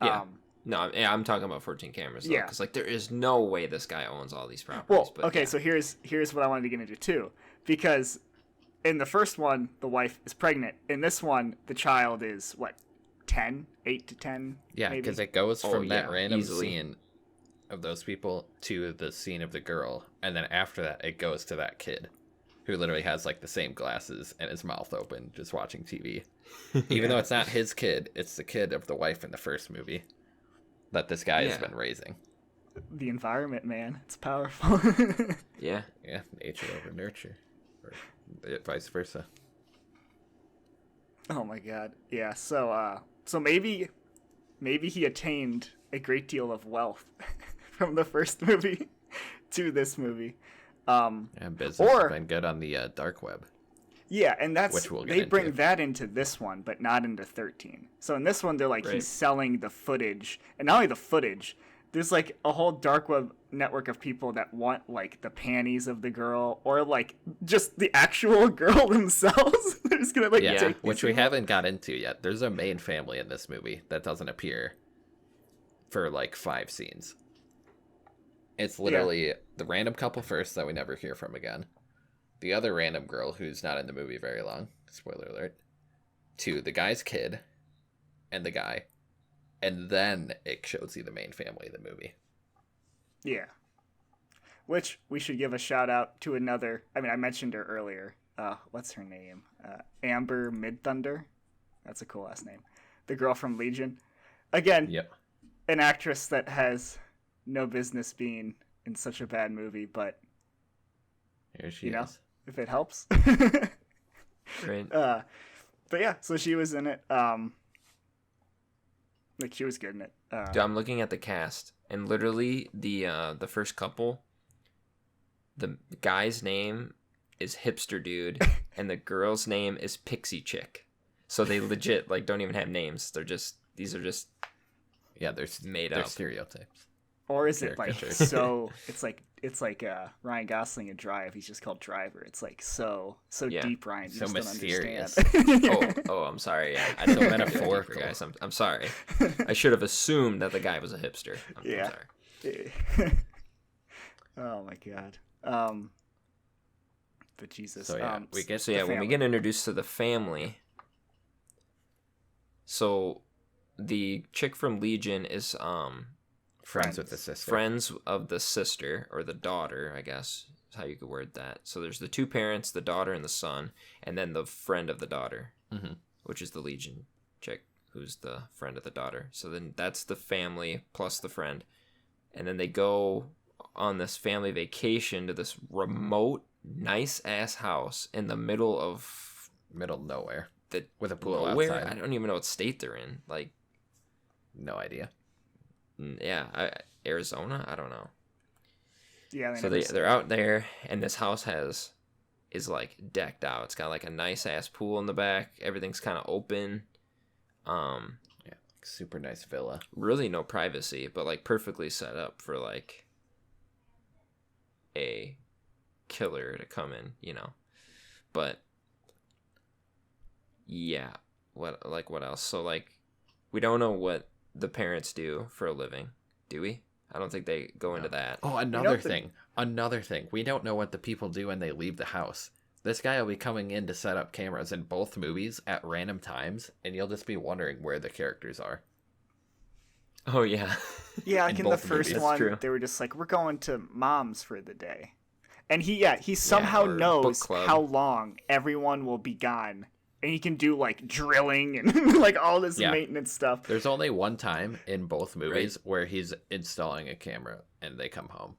[SPEAKER 2] Yeah. No, I'm talking about 14 cameras though,
[SPEAKER 3] Yeah.
[SPEAKER 2] because like there is no way this guy owns all these properties.
[SPEAKER 3] Well,
[SPEAKER 2] but
[SPEAKER 3] okay,
[SPEAKER 2] yeah.
[SPEAKER 3] so here's what I wanted to get into too, because in the first one, the wife is pregnant. In this one, the child is what, 10, 8 to 10.
[SPEAKER 1] Yeah,
[SPEAKER 3] maybe?
[SPEAKER 1] because it goes from that
[SPEAKER 2] yeah,
[SPEAKER 1] random
[SPEAKER 2] easily.
[SPEAKER 1] scene of those people to the scene of the girl. And then after that, it goes to that kid who literally has like the same glasses and his mouth open just watching TV. Even though it's not his kid, it's the kid of the wife in the first movie that this guy has
[SPEAKER 2] Yeah.
[SPEAKER 1] been raising.
[SPEAKER 3] The environment, man, it's powerful.
[SPEAKER 2] Yeah.
[SPEAKER 1] Yeah, nature over nurture. Or vice versa.
[SPEAKER 3] Oh my god. Yeah, so maybe he attained a great deal of wealth from the first movie to this movie.
[SPEAKER 1] And business
[SPEAKER 3] Or-
[SPEAKER 1] has been good on the dark web.
[SPEAKER 3] Yeah, and that's
[SPEAKER 1] Which we'll get
[SPEAKER 3] they bring
[SPEAKER 1] into.
[SPEAKER 3] that into this one, but not into 13. So in this one they're like
[SPEAKER 2] Right.
[SPEAKER 3] he's selling the footage. And not only the footage, there's like a whole dark web network of people that want like the panties of the girl or like just the actual girl themselves. They're just gonna like
[SPEAKER 1] Yeah,
[SPEAKER 3] take these
[SPEAKER 1] which we
[SPEAKER 3] people.
[SPEAKER 1] haven't got into yet. There's a main family in this movie that doesn't appear for like 5 scenes. It's literally the random couple first that we never hear from again. The other random girl who's not in the movie very long. Spoiler alert. 2, the guy's kid and the guy. And then it shows you the main family of the movie.
[SPEAKER 3] Yeah. Which we should give a shout out to another. I mean, I mentioned her earlier. What's her name? Amber Midthunder. That's a cool last name. The girl from Legion. Again,
[SPEAKER 1] Yep.
[SPEAKER 3] an actress that has no business being in such a bad movie, but
[SPEAKER 1] Here she
[SPEAKER 3] You know?
[SPEAKER 1] is.
[SPEAKER 3] if it helps.
[SPEAKER 2] Right.
[SPEAKER 3] But yeah, so she was in it. Like she was good in it.
[SPEAKER 2] Dude, I'm looking at the cast, and literally the first couple, the guy's name is Hipster Dude, and the girl's name is Pixie Chick. So they legit like don't even have names. These are just
[SPEAKER 1] Yeah, they're
[SPEAKER 2] made
[SPEAKER 1] they're
[SPEAKER 2] up.
[SPEAKER 1] stereotypes.
[SPEAKER 3] Or is it like
[SPEAKER 1] Caricatures.
[SPEAKER 3] so? It's like Ryan Gosling in Drive. He's just called Driver. It's like so
[SPEAKER 2] Yeah.
[SPEAKER 3] deep, Ryan. You
[SPEAKER 1] So
[SPEAKER 3] just
[SPEAKER 1] mysterious.
[SPEAKER 3] Don't understand.
[SPEAKER 2] Oh, I'm sorry. Yeah, I
[SPEAKER 1] So
[SPEAKER 2] didn't mean to go
[SPEAKER 1] metaphorical.
[SPEAKER 2] deeper, guys. I'm sorry. I should have assumed that the guy was a hipster. I'm
[SPEAKER 3] Yeah.
[SPEAKER 2] sorry.
[SPEAKER 3] Oh my god. But Jesus.
[SPEAKER 1] So yeah, we get
[SPEAKER 2] So yeah, when we
[SPEAKER 3] family.
[SPEAKER 2] get introduced to the family, so the chick from Legion is
[SPEAKER 1] friends with the sister.
[SPEAKER 2] friends of the sister or the daughter, I guess is how you could word that. So there's the 2 parents, the daughter and the son, and then the friend of the daughter,
[SPEAKER 1] Mhm.
[SPEAKER 2] which is the Legion chick, who's the friend of the daughter. So then that's the family plus the friend, and then they go on this family vacation to this remote, nice ass house in the middle of
[SPEAKER 1] Middle of nowhere.
[SPEAKER 2] the
[SPEAKER 1] With a pool
[SPEAKER 2] nowhere.
[SPEAKER 1] outside.
[SPEAKER 2] I don't even know what state they're in. Like,
[SPEAKER 1] No idea.
[SPEAKER 2] Arizona. I don't know.
[SPEAKER 3] Yeah.
[SPEAKER 2] So they're out there, and this house is like decked out. It's got like a nice ass pool in the back. Everything's kind of open.
[SPEAKER 1] Yeah, super nice villa.
[SPEAKER 2] Really no privacy, but like perfectly set up for like a killer to come in, you know. But yeah, what else? So like We don't know what the parents do for a living, do we? I don't think they go into that.
[SPEAKER 1] Oh, another thing. We don't know what the people do when they leave the house. This guy will be coming in to set up cameras in both movies at random times, and you'll just be wondering where the characters are.
[SPEAKER 2] Oh, yeah.
[SPEAKER 3] Yeah, like in the
[SPEAKER 1] both
[SPEAKER 3] first
[SPEAKER 1] movies.
[SPEAKER 3] one,
[SPEAKER 2] True.
[SPEAKER 3] they were just like, we're going to mom's for the day. And he somehow
[SPEAKER 2] or book
[SPEAKER 3] knows
[SPEAKER 2] club.
[SPEAKER 3] how long everyone will be gone. And he can do, like, drilling and, like, all this
[SPEAKER 1] Yeah.
[SPEAKER 3] maintenance stuff.
[SPEAKER 1] There's only one time in both movies where he's installing a camera and they come home.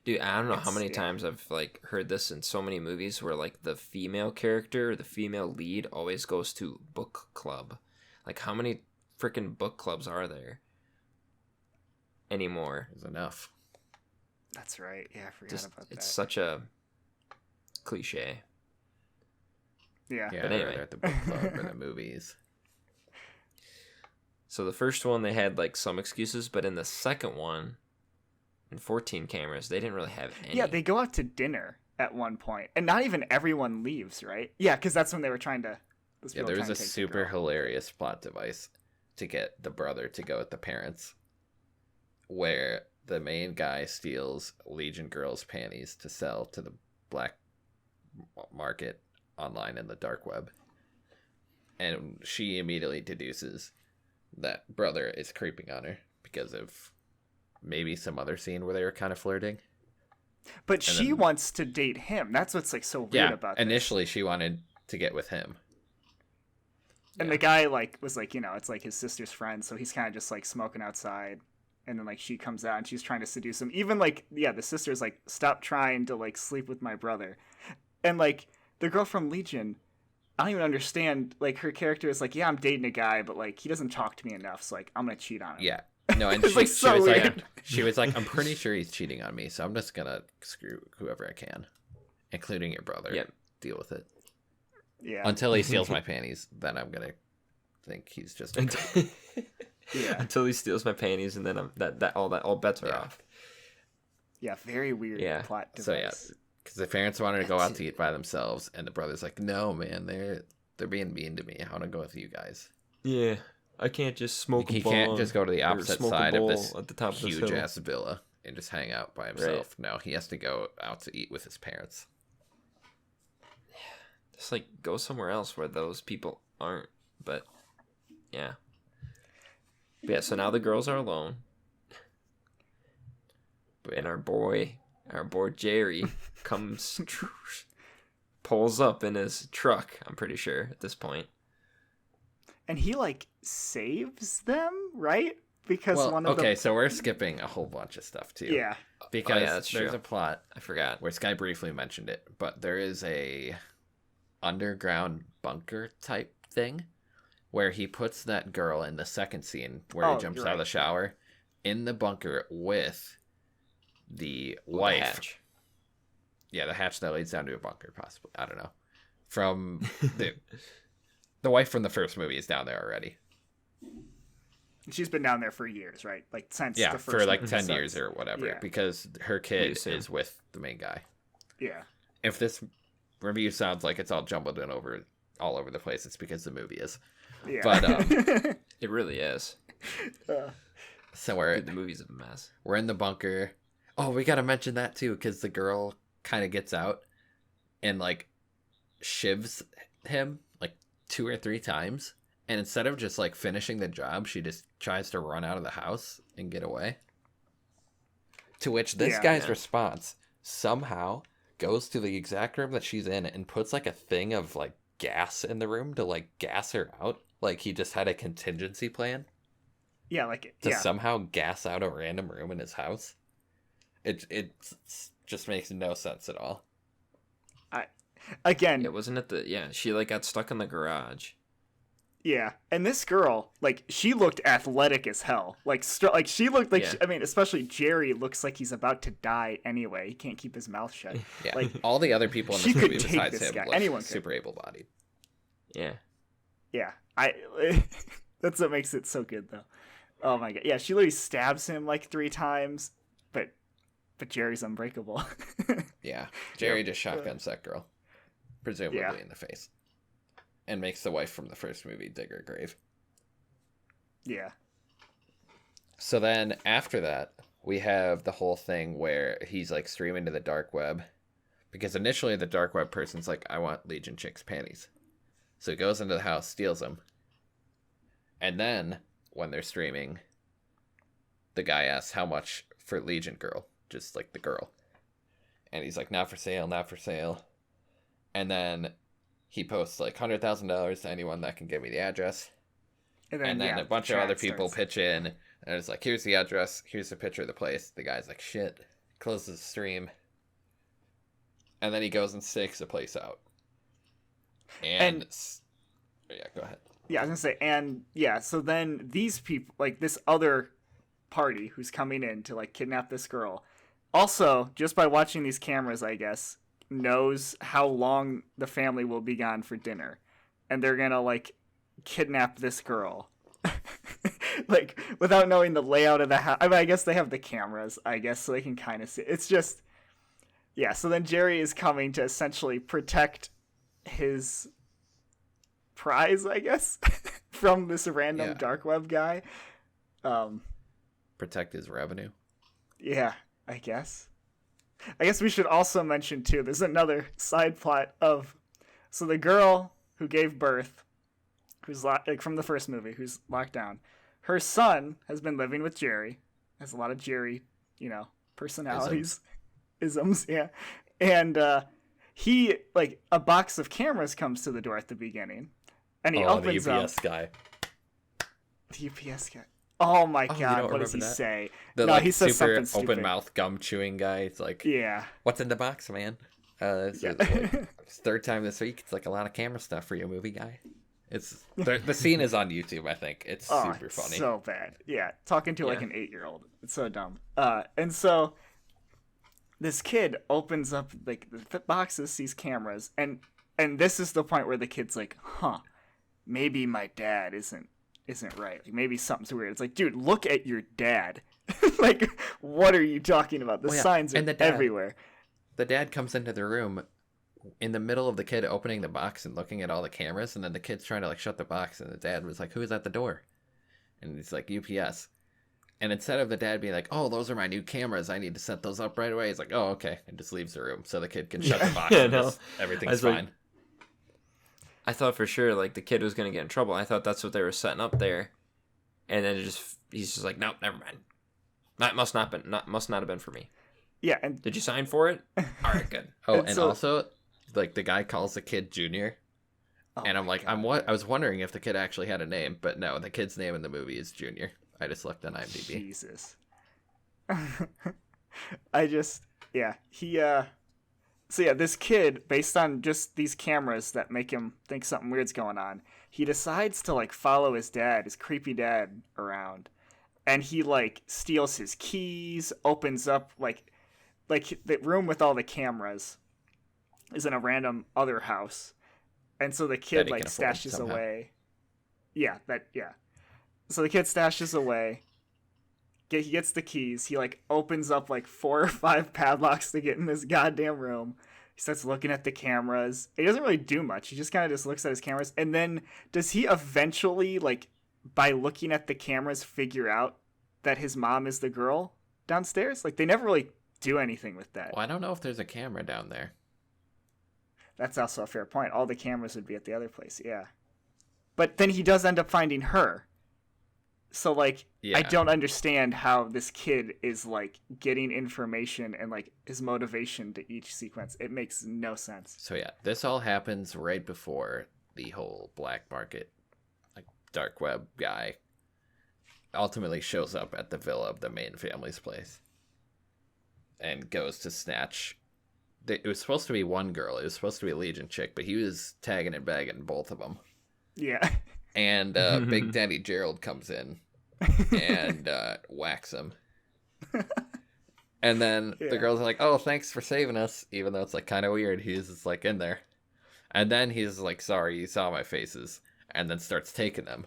[SPEAKER 2] Dude, I don't know how
[SPEAKER 3] It's-
[SPEAKER 2] many
[SPEAKER 3] yeah.
[SPEAKER 2] times I've like heard this in so many movies where like the female character, the female lead always goes to book club. Like how many freaking book clubs are there anymore?
[SPEAKER 1] There's enough.
[SPEAKER 3] That's right. Yeah, I forgot
[SPEAKER 2] Just
[SPEAKER 3] about
[SPEAKER 2] it's
[SPEAKER 3] that.
[SPEAKER 2] such a cliche.
[SPEAKER 3] Yeah.
[SPEAKER 1] Yeah,
[SPEAKER 2] But
[SPEAKER 1] they're
[SPEAKER 2] anyway.
[SPEAKER 1] at the book club or the movies.
[SPEAKER 2] So the first one they had like some excuses, but in the second one, in 14 cameras, they didn't really have any.
[SPEAKER 3] Yeah, they go out to dinner at one point, and not even everyone leaves, right? Yeah, because that's when they were trying to. those
[SPEAKER 1] Yeah,
[SPEAKER 3] people
[SPEAKER 1] there
[SPEAKER 3] were
[SPEAKER 1] was
[SPEAKER 3] trying
[SPEAKER 1] a
[SPEAKER 3] to take the
[SPEAKER 1] super
[SPEAKER 3] girl.
[SPEAKER 1] hilarious plot device to get the brother to go with the parents, where the main guy steals Legion girls' panties to sell to the black market online in the dark web. And she immediately deduces that brother is creeping on her because of maybe some other scene where they were kind of flirting.
[SPEAKER 3] But she
[SPEAKER 1] then-
[SPEAKER 3] wants to date him. That's what's like so weird
[SPEAKER 1] Yeah,
[SPEAKER 3] about this.
[SPEAKER 1] initially she wanted to get with him.
[SPEAKER 3] And the guy like was like, it's like his sister's friend, so he's kind of just like smoking outside. And then like she comes out and she's trying to seduce him. Even like the sister's like, stop trying to like sleep with my brother. And like the girl from Legion, I don't even understand. Like her character is like, yeah, I'm dating a guy, but like he doesn't talk to me enough, so like I'm gonna cheat on him.
[SPEAKER 1] Yeah. No, and
[SPEAKER 3] It's, like, so
[SPEAKER 1] was
[SPEAKER 3] weird.
[SPEAKER 1] like, she was like, I'm pretty sure he's cheating on me, so I'm just gonna screw whoever I can, including your brother.
[SPEAKER 2] Yep.
[SPEAKER 1] Deal with it.
[SPEAKER 3] Yeah.
[SPEAKER 1] Until he steals my panties, then I'm gonna think he's just a creep.
[SPEAKER 3] Yeah.
[SPEAKER 2] Until he steals my panties, and then all bets are
[SPEAKER 1] Yeah.
[SPEAKER 2] off.
[SPEAKER 3] Yeah, very weird
[SPEAKER 2] Yeah.
[SPEAKER 3] plot device.
[SPEAKER 1] So yeah, because the parents wanted to go out to eat by themselves, and the brother's like, no, man, they're being mean to me. I want to go with you guys.
[SPEAKER 2] Yeah, I can't just smoke.
[SPEAKER 1] He
[SPEAKER 2] a
[SPEAKER 1] can't
[SPEAKER 2] bong
[SPEAKER 1] just go to the
[SPEAKER 2] or
[SPEAKER 1] opposite
[SPEAKER 2] smoke a
[SPEAKER 1] side of
[SPEAKER 2] bowl
[SPEAKER 1] this
[SPEAKER 2] at the top of this
[SPEAKER 1] huge
[SPEAKER 2] hill.
[SPEAKER 1] ass villa and just hang out by himself. No, he has to go out to eat with his parents.
[SPEAKER 2] Just like go somewhere else where those people aren't. But yeah. But yeah, so now the girls are alone.
[SPEAKER 1] But
[SPEAKER 2] And our boy Jerry comes pulls up in his truck, I'm pretty sure at this point.
[SPEAKER 3] And he like saves them, right? Because
[SPEAKER 1] well,
[SPEAKER 3] one of
[SPEAKER 1] okay, so we're skipping a whole bunch of stuff too.
[SPEAKER 3] yeah.
[SPEAKER 1] Because
[SPEAKER 2] that's
[SPEAKER 1] there's
[SPEAKER 2] true.
[SPEAKER 1] a plot
[SPEAKER 2] I forgot.
[SPEAKER 1] where Sky briefly mentioned it, but there is a underground bunker type thing where he puts that girl in the second scene where
[SPEAKER 3] Oh,
[SPEAKER 1] he jumps
[SPEAKER 3] you're
[SPEAKER 1] out of
[SPEAKER 3] right.
[SPEAKER 1] the shower in the bunker with the
[SPEAKER 2] With the
[SPEAKER 1] wife.
[SPEAKER 2] hatch.
[SPEAKER 1] Yeah, the hatch that leads down to a bunker, possibly. I don't know. From the wife from the first movie is down there already.
[SPEAKER 3] She's been down there for years, right? Like since
[SPEAKER 1] Yeah,
[SPEAKER 3] the first
[SPEAKER 1] for like
[SPEAKER 3] movie,
[SPEAKER 1] 10
[SPEAKER 3] so
[SPEAKER 1] years
[SPEAKER 3] it's-
[SPEAKER 1] or whatever,
[SPEAKER 3] yeah.
[SPEAKER 1] because her kid
[SPEAKER 2] assume.
[SPEAKER 1] is with the main guy.
[SPEAKER 3] Yeah.
[SPEAKER 1] If this review sounds like it's all jumbled in all over the place, it's because the movie is.
[SPEAKER 3] Yeah.
[SPEAKER 1] But
[SPEAKER 2] It really is.
[SPEAKER 1] so we're
[SPEAKER 2] Dude, the movie's a mess.
[SPEAKER 1] in the bunker. Oh, we gotta mention that too, because the girl kind of gets out and like shivs him like 2 or 3 times, and instead of just like finishing the job, she just tries to run out of the house and get away. To which this
[SPEAKER 3] Yeah.
[SPEAKER 1] guy's
[SPEAKER 2] Yeah.
[SPEAKER 1] response somehow goes to the exact room that she's in and puts like a thing of like gas in the room to like gas her out. Like he just had a contingency plan
[SPEAKER 3] Yeah, like
[SPEAKER 1] to
[SPEAKER 3] yeah.
[SPEAKER 1] somehow gas out a random room in his house. It just makes no sense at all.
[SPEAKER 3] Again,
[SPEAKER 2] Yeah, wasn't it she like got stuck in the garage.
[SPEAKER 3] yeah. And this girl, like, she looked athletic as hell. Like, like she looked like
[SPEAKER 2] Yeah.
[SPEAKER 3] I mean, especially Jerry looks like he's about to die anyway. He can't keep his mouth shut.
[SPEAKER 1] Yeah,
[SPEAKER 3] Like,
[SPEAKER 1] all the other people in
[SPEAKER 3] she
[SPEAKER 1] this
[SPEAKER 3] could
[SPEAKER 1] movie
[SPEAKER 3] take
[SPEAKER 1] besides
[SPEAKER 3] this
[SPEAKER 1] him
[SPEAKER 3] guy.
[SPEAKER 1] look
[SPEAKER 3] Anyone could.
[SPEAKER 1] super able-bodied.
[SPEAKER 2] Yeah.
[SPEAKER 3] Yeah, that's what makes it so good, though. Oh my god, yeah, she literally stabs him like 3 times, but Jerry's unbreakable.
[SPEAKER 1] Yeah, Jerry just shotguns that girl, presumably
[SPEAKER 3] Yeah.
[SPEAKER 1] in the face. and makes the wife from the first movie dig her grave.
[SPEAKER 3] Yeah.
[SPEAKER 1] So then after that, we have the whole thing where he's like streaming to the dark web, because initially the dark web person's like, I want Legion Chick's panties. So he goes into the house, steals them. And then when they're streaming, the guy asks how much for Legion Girl, just like the girl. And he's like, not for sale, not for sale. And then he posts like $100,000 to anyone that can give me the address. And then a bunch of other people pitch in. And it's like, here's the address, here's the picture of the place. The guy's like, shit, closes the stream. And then he goes and stakes the place out. And yeah, go ahead.
[SPEAKER 3] Yeah, I was gonna say, and yeah, so then these people, like this other party who's coming in to like kidnap this girl, also just by watching these cameras, I guess, knows how long the family will be gone for dinner, and they're gonna like kidnap this girl, like without knowing the layout of the house. I mean, I guess they have the cameras, I guess, so they can kind of see. It's just, yeah. So then Jerry is coming to essentially protect his prize, I guess, from this random dark web guy.
[SPEAKER 1] Protect his revenue.
[SPEAKER 3] Yeah, I guess we should also mention too, there's another side plot of, so the girl who gave birth, who's like from the first movie, who's locked down, her son has been living with Jerry, has a lot of Jerry, personalities, isms, yeah. And he, like, a box of cameras comes to the door at the beginning, and he opens
[SPEAKER 1] the UPS guy.
[SPEAKER 3] The UPS guy. Oh my god, what does he say?
[SPEAKER 1] He says something stupid. Open mouth gum chewing guy. It's like,
[SPEAKER 3] yeah,
[SPEAKER 1] what's in the box, man? It's third time this week. It's like a lot of camera stuff for you, movie guy. It's the scene is on YouTube, I think. It's super funny.
[SPEAKER 3] So bad. Yeah, talking to like an 8-year-old. It's so dumb. And so this kid opens up like the boxes, sees cameras, and this is the point where the kid's like, huh, maybe my dad isn't right. Like, maybe something's weird. It's like, dude, look at your dad. Like, what are you talking about? The signs are everywhere.
[SPEAKER 1] The dad comes into the room in the middle of the kid opening the box and looking at all the cameras, and then the kid's trying to like shut the box, and the dad was like, who's at the door? And he's like, UPS. And instead of the dad being like, oh, those are my new cameras, I need to set those up right away, he's like, oh, okay, and just leaves the room so the kid can shut the box. Everything's fine.
[SPEAKER 2] Like, I thought for sure like the kid was gonna get in trouble. I thought that's what they were setting up there, and then he's just like, nope, never mind. That must not have been for me.
[SPEAKER 3] Yeah, and
[SPEAKER 2] did you sign for it? All right, good.
[SPEAKER 1] And also, like the guy calls the kid Junior, and I'm like, God. I was wondering if the kid actually had a name, but no, the kid's name in the movie is Junior. I just looked on IMDb.
[SPEAKER 3] Jesus. So yeah, this kid, based on just these cameras that make him think something weird's going on, he decides to like follow his creepy dad around, and he like steals his keys, opens up like the room with all the cameras is in a random other house, and so the kid like stashes away. So the kid stashes away. He gets the keys. He like opens up like 4 or 5 padlocks to get in this goddamn room. He starts looking at the cameras. He doesn't really do much. He just kind of just looks at his cameras. And then does he eventually, like, by looking at the cameras, figure out that his mom is the girl downstairs? Like, they never really do anything with that.
[SPEAKER 1] Well, I don't know if there's a camera down there.
[SPEAKER 3] That's also a fair point. All the cameras would be at the other place, yeah. But then he does end up finding her. So, like, I don't understand how this kid is, like, getting information and, like, his motivation to each sequence. It makes no sense.
[SPEAKER 1] So, yeah, this all happens right before the whole black market, like, dark web guy ultimately shows up at the villa of the main family's place and goes to snatch. It was supposed to be one girl. It was supposed to be a Legion chick, but he was tagging and bagging both of them.
[SPEAKER 3] Yeah.
[SPEAKER 1] And Big Daddy Gerald comes in and whacks him. And then the girls are like, oh, thanks for saving us, even though it's like kind of weird. He's just like in there. And then he's like, sorry, you saw my faces. And then starts taking them.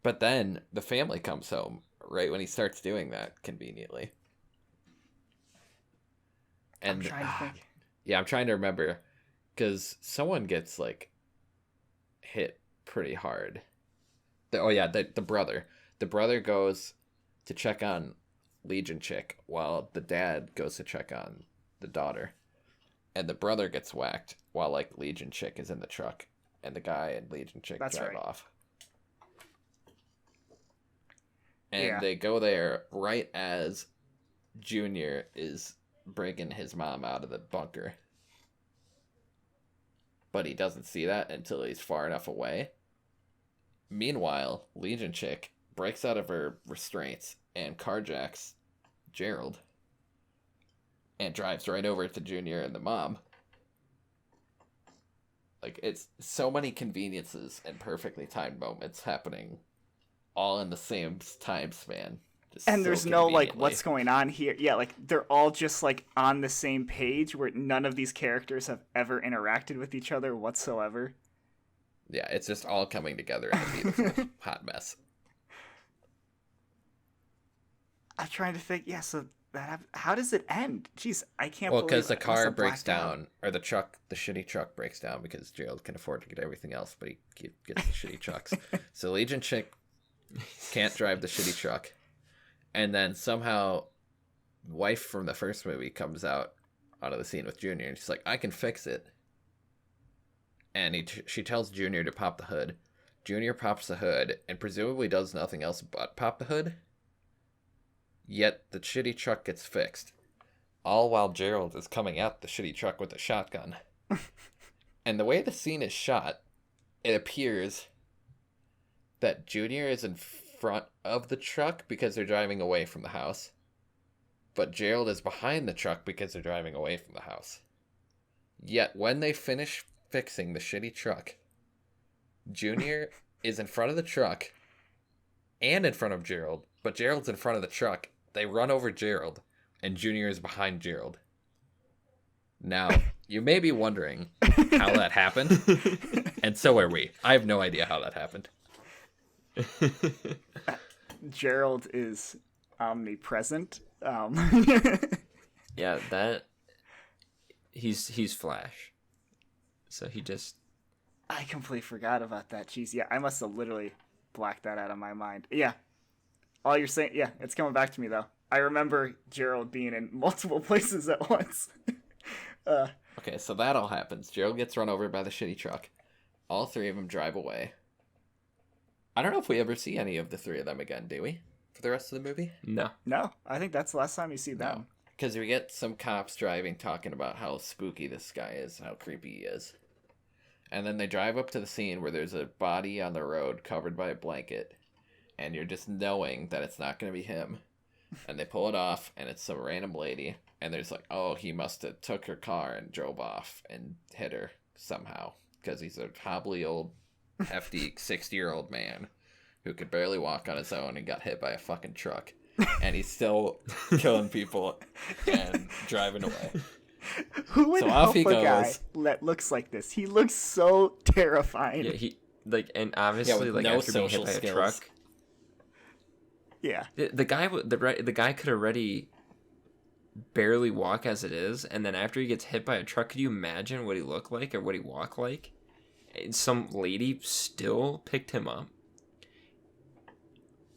[SPEAKER 1] But then the family comes home right when he starts doing that, conveniently. And
[SPEAKER 3] I'm trying to think.
[SPEAKER 1] Yeah, I'm trying to remember. because someone gets like hit pretty hard. The brother. The brother goes to check on Legion Chick while the dad goes to check on the daughter. And the brother gets whacked while like Legion Chick is in the truck and the guy and Legion Chick drive off. And they go there right as Junior is bringing his mom out of the bunker. But he doesn't see that until he's far enough away. Meanwhile, Legion Chick breaks out of her restraints and carjacks Gerald and drives right over to Junior and the mom. Like, it's so many conveniences and perfectly timed moments happening all in the same time span.
[SPEAKER 3] And there's no, like, what's going on here? Yeah, like, they're all just, like, on the same page where none of these characters have ever interacted with each other whatsoever.
[SPEAKER 1] Yeah, it's just all coming together in a beautiful hot mess.
[SPEAKER 3] I'm trying to think, so how does it end? Jeez, I can't believe it.
[SPEAKER 1] Well, because the car breaks down, or the shitty truck breaks down because Gerald can afford to get everything else, but he gets the shitty trucks. So Legion Chick can't drive the shitty truck. And then somehow, wife from the first movie comes out of the scene with Junior, and she's like, I can fix it. And she tells Junior to pop the hood. Junior pops the hood, and presumably does nothing else but pop the hood. Yet the shitty truck gets fixed. All while Gerald is coming at the shitty truck with a shotgun. And the way the scene is shot, it appears that Junior is in front of the truck because they're driving away from the house. But Gerald is behind the truck because they're driving away from the house. Yet when they finish fixing the shitty truck, Junior is in front of the truck and in front of Gerald, but Gerald's in front of the truck. They run over Gerald, and Junior is behind Gerald. Now, you may be wondering how that happened, and so are we. I have no idea how that happened.
[SPEAKER 3] Gerald is omnipresent.
[SPEAKER 2] Yeah, that he's Flash. So he just...
[SPEAKER 3] I completely forgot about that. Jeez, yeah, I must have literally blacked that out of my mind. Yeah. All you're saying, yeah, it's coming back to me, though. I remember Gerald being in multiple places at once.
[SPEAKER 1] Okay, so that all happens. Gerald gets run over by the shitty truck. All three of them drive away. I don't know if we ever see any of the three of them again, do we? For the rest of the movie?
[SPEAKER 2] No.
[SPEAKER 3] No, I think that's the last time you see them.
[SPEAKER 1] Because we get some cops driving, talking about how spooky this guy is, how creepy he is. And then they drive up to the scene where there's a body on the road covered by a blanket. And you're just knowing that it's not going to be him. And they pull it off, and it's some random lady. And there's like, oh, he must have took her car and drove off and hit her somehow. Because he's a hobbly old, hefty, 60-year-old man who could barely walk on his own and got hit by a fucking truck. And he's still killing people and driving away.
[SPEAKER 3] Who would help a guy that looks like this? He looks so terrifying.
[SPEAKER 2] Yeah, he and obviously no after being hit by a truck.
[SPEAKER 3] Yeah,
[SPEAKER 2] the guy could already barely walk as it is, and then after he gets hit by a truck, could you imagine what he looked like or what he walked like? And some lady still picked him up.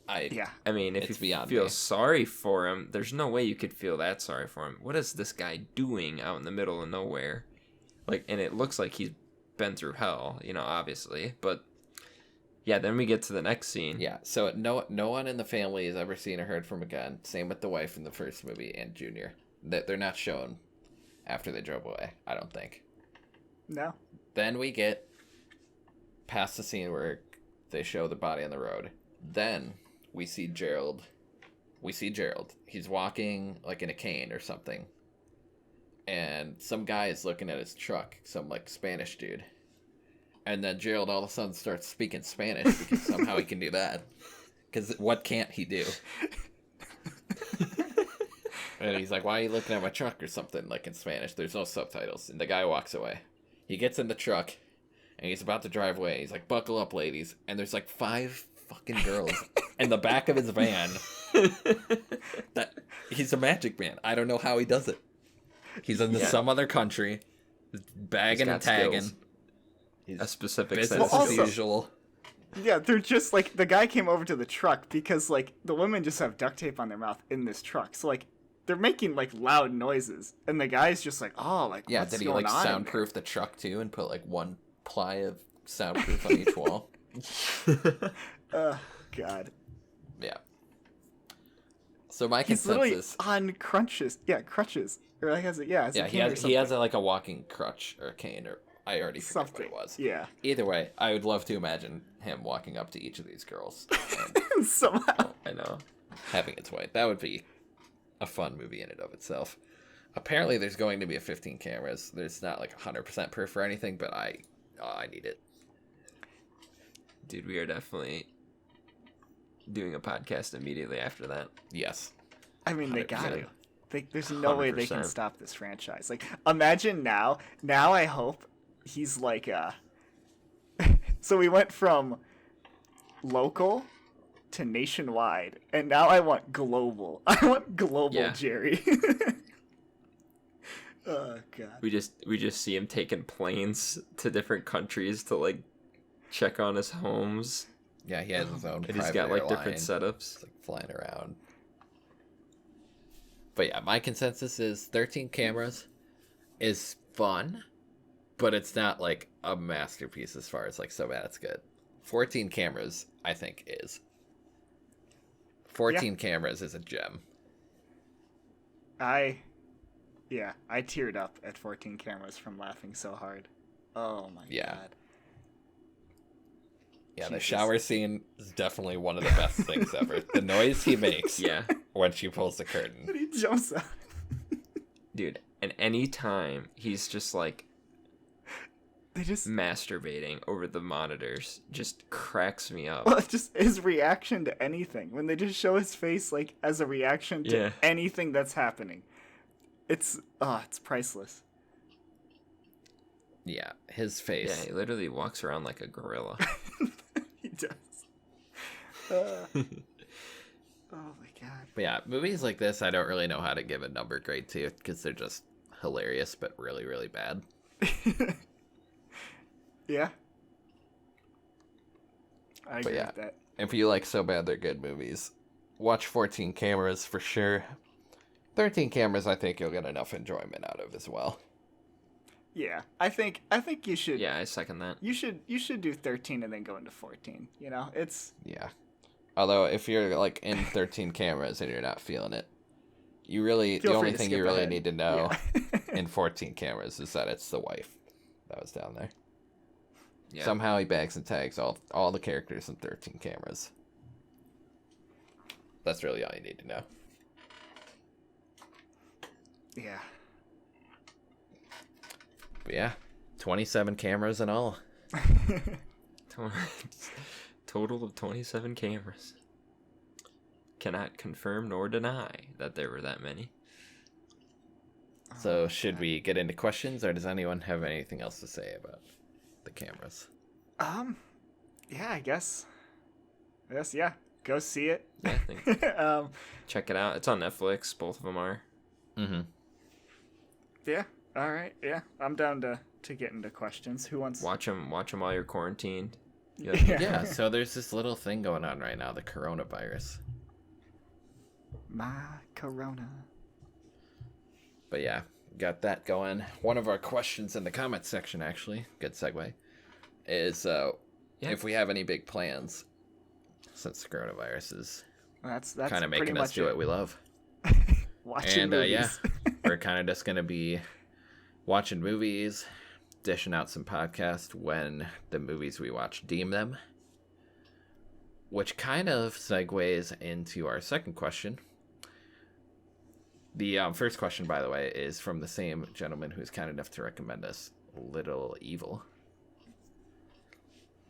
[SPEAKER 2] I mean, if you feel sorry for him, there's no way you could feel that sorry for him. What is this guy doing out in the middle of nowhere? Like, and it looks like he's been through hell, obviously. But yeah, then we get to the next scene.
[SPEAKER 1] Yeah, so no one in the family has ever seen or heard from again. Same with the wife in the first movie and Junior. They're not shown after they drove away, I don't think.
[SPEAKER 3] No.
[SPEAKER 1] Then we get past the scene where they show the body on the road. Then we see Gerald. He's walking like in a cane or something. And some guy is looking at his truck, some like Spanish dude. And then Gerald all of a sudden starts speaking Spanish because somehow he can do that. Because what can't he do? And he's like, why are you looking at my truck or something, like in Spanish? There's no subtitles. And the guy walks away. He gets in the truck and he's about to drive away. He's like, buckle up, ladies. And there's like 5 fucking girls in the back of his van. He's a magic man. I don't know how he does it. He's in some other country. bagging and
[SPEAKER 2] got
[SPEAKER 1] tagging.
[SPEAKER 2] skills.
[SPEAKER 1] He's
[SPEAKER 2] A specific
[SPEAKER 1] business
[SPEAKER 2] sense.
[SPEAKER 1] as
[SPEAKER 3] also-
[SPEAKER 1] usual.
[SPEAKER 3] Yeah, they're just like the guy came over to the truck because like the women just have duct tape on their mouth in this truck, so like they're making like loud noises, and the guy's just like, oh, like
[SPEAKER 1] Yeah,
[SPEAKER 3] what's
[SPEAKER 1] did he
[SPEAKER 3] going
[SPEAKER 1] like
[SPEAKER 3] on in there?
[SPEAKER 1] soundproof the truck too and put like one ply of soundproof on each wall?
[SPEAKER 3] God,
[SPEAKER 1] Yeah. So my
[SPEAKER 3] he's literally
[SPEAKER 1] consensus.
[SPEAKER 3] on crutches. Yeah, crutches. Or like has a yeah, has
[SPEAKER 1] Yeah,
[SPEAKER 3] a
[SPEAKER 1] he
[SPEAKER 3] cane or
[SPEAKER 1] has
[SPEAKER 3] something.
[SPEAKER 1] like a walking crutch or a cane, or I already forgot
[SPEAKER 3] something.
[SPEAKER 1] what it was.
[SPEAKER 3] Yeah,
[SPEAKER 1] Either way, I would love to imagine him walking up to each of these girls and
[SPEAKER 3] somehow.
[SPEAKER 2] I know.
[SPEAKER 1] having its way. That would be a fun movie in and of itself. Apparently, there's going to be a 15 cameras. There's not like 100% proof or anything, but I need it.
[SPEAKER 2] Dude, we are definitely doing a podcast immediately after that.
[SPEAKER 1] Yes.
[SPEAKER 3] I mean, they got
[SPEAKER 1] 100%.
[SPEAKER 3] to. There's no way they can
[SPEAKER 2] 100%.
[SPEAKER 3] stop this franchise. Like, imagine now. Now I hope he's like So we went from local to nationwide, and now I want global. I want global
[SPEAKER 2] Yeah.
[SPEAKER 3] Jerry. Oh god.
[SPEAKER 2] We just see him taking planes to different countries to like check on his homes.
[SPEAKER 1] Yeah, he has his own.
[SPEAKER 2] And he's
[SPEAKER 1] private
[SPEAKER 2] got like
[SPEAKER 1] airline.
[SPEAKER 2] different setups.
[SPEAKER 1] It's like flying around. But yeah, my consensus is 13 cameras is fun, but it's not like a masterpiece as far as like so bad it's good. 14 cameras, I think, is. 14 cameras is a gem.
[SPEAKER 3] I teared up at 14 cameras from laughing so hard. Oh my
[SPEAKER 1] Yeah.
[SPEAKER 3] god.
[SPEAKER 1] Yeah, the
[SPEAKER 3] Jesus.
[SPEAKER 1] shower scene is definitely one of the best things ever. The noise he makes
[SPEAKER 2] Yeah.
[SPEAKER 1] when she pulls the curtain.
[SPEAKER 3] And he jumps out.
[SPEAKER 2] Dude, and any time he's just like
[SPEAKER 3] They just
[SPEAKER 2] masturbating over the monitors just cracks me up.
[SPEAKER 3] well, it's just his reaction to anything. When they just show his face like as a reaction to
[SPEAKER 2] Yeah.
[SPEAKER 3] anything that's happening. It's priceless.
[SPEAKER 1] Yeah, his
[SPEAKER 2] Yeah,
[SPEAKER 1] face.
[SPEAKER 2] he literally walks around like a gorilla.
[SPEAKER 3] He does. Oh my god.
[SPEAKER 1] But yeah, movies like this, I don't really know how to give a number grade to because they're just hilarious but really, really bad.
[SPEAKER 3] Yeah. I
[SPEAKER 1] But
[SPEAKER 3] agree
[SPEAKER 1] yeah.
[SPEAKER 3] with that.
[SPEAKER 1] If you like So Bad They're Good movies, watch 14 Cameras for sure. 13 Cameras, I think you'll get enough enjoyment out of as well.
[SPEAKER 3] Yeah. I think you should
[SPEAKER 2] Yeah, I second that.
[SPEAKER 3] you should do 13 and then go into 14. You know, it's
[SPEAKER 1] Yeah. Although, if you're like in 13 Cameras and you're not feeling it, you really,
[SPEAKER 3] feel
[SPEAKER 1] the
[SPEAKER 3] free
[SPEAKER 1] only
[SPEAKER 3] to
[SPEAKER 1] thing
[SPEAKER 3] skip
[SPEAKER 1] you really
[SPEAKER 3] ahead.
[SPEAKER 1] need to know
[SPEAKER 3] Yeah.
[SPEAKER 1] in 14 Cameras is that it's the wife that was down there.
[SPEAKER 2] Yeah.
[SPEAKER 1] Somehow he bags and tags all the characters in 13 Cameras. That's really all you need to know.
[SPEAKER 3] Yeah.
[SPEAKER 1] But yeah, 27 cameras in all.
[SPEAKER 2] Total of 27 cameras. Cannot confirm nor deny that there were that many.
[SPEAKER 1] So should we get into questions, or does anyone have anything else to say about the cameras?
[SPEAKER 3] Yeah, I guess yeah. Go see it.
[SPEAKER 2] Yeah, I think
[SPEAKER 3] Check
[SPEAKER 2] it out. It's on Netflix. Both of them are.
[SPEAKER 1] Mm-hmm.
[SPEAKER 3] Yeah. All right. Yeah. I'm down to get into questions. Who wants
[SPEAKER 2] Watch them while you're quarantined. Yeah.
[SPEAKER 1] Yeah, so there's this little thing going on right now, the coronavirus.
[SPEAKER 3] my corona?
[SPEAKER 1] But yeah, got that going. One of our questions in the comments section, actually, good segue, is if we have any big plans since the coronavirus is
[SPEAKER 3] That's
[SPEAKER 1] kind of
[SPEAKER 3] pretty
[SPEAKER 1] making us
[SPEAKER 3] much
[SPEAKER 1] do
[SPEAKER 3] it.
[SPEAKER 1] what we love.
[SPEAKER 3] Watching
[SPEAKER 1] And
[SPEAKER 3] movies.
[SPEAKER 1] yeah, we're kind of just going to be watching movies, dishing out some podcasts when the movies we watch deem them. Which kind of segues into our second question. The first question, by the way, is from the same gentleman who's kind enough to recommend us Little Evil.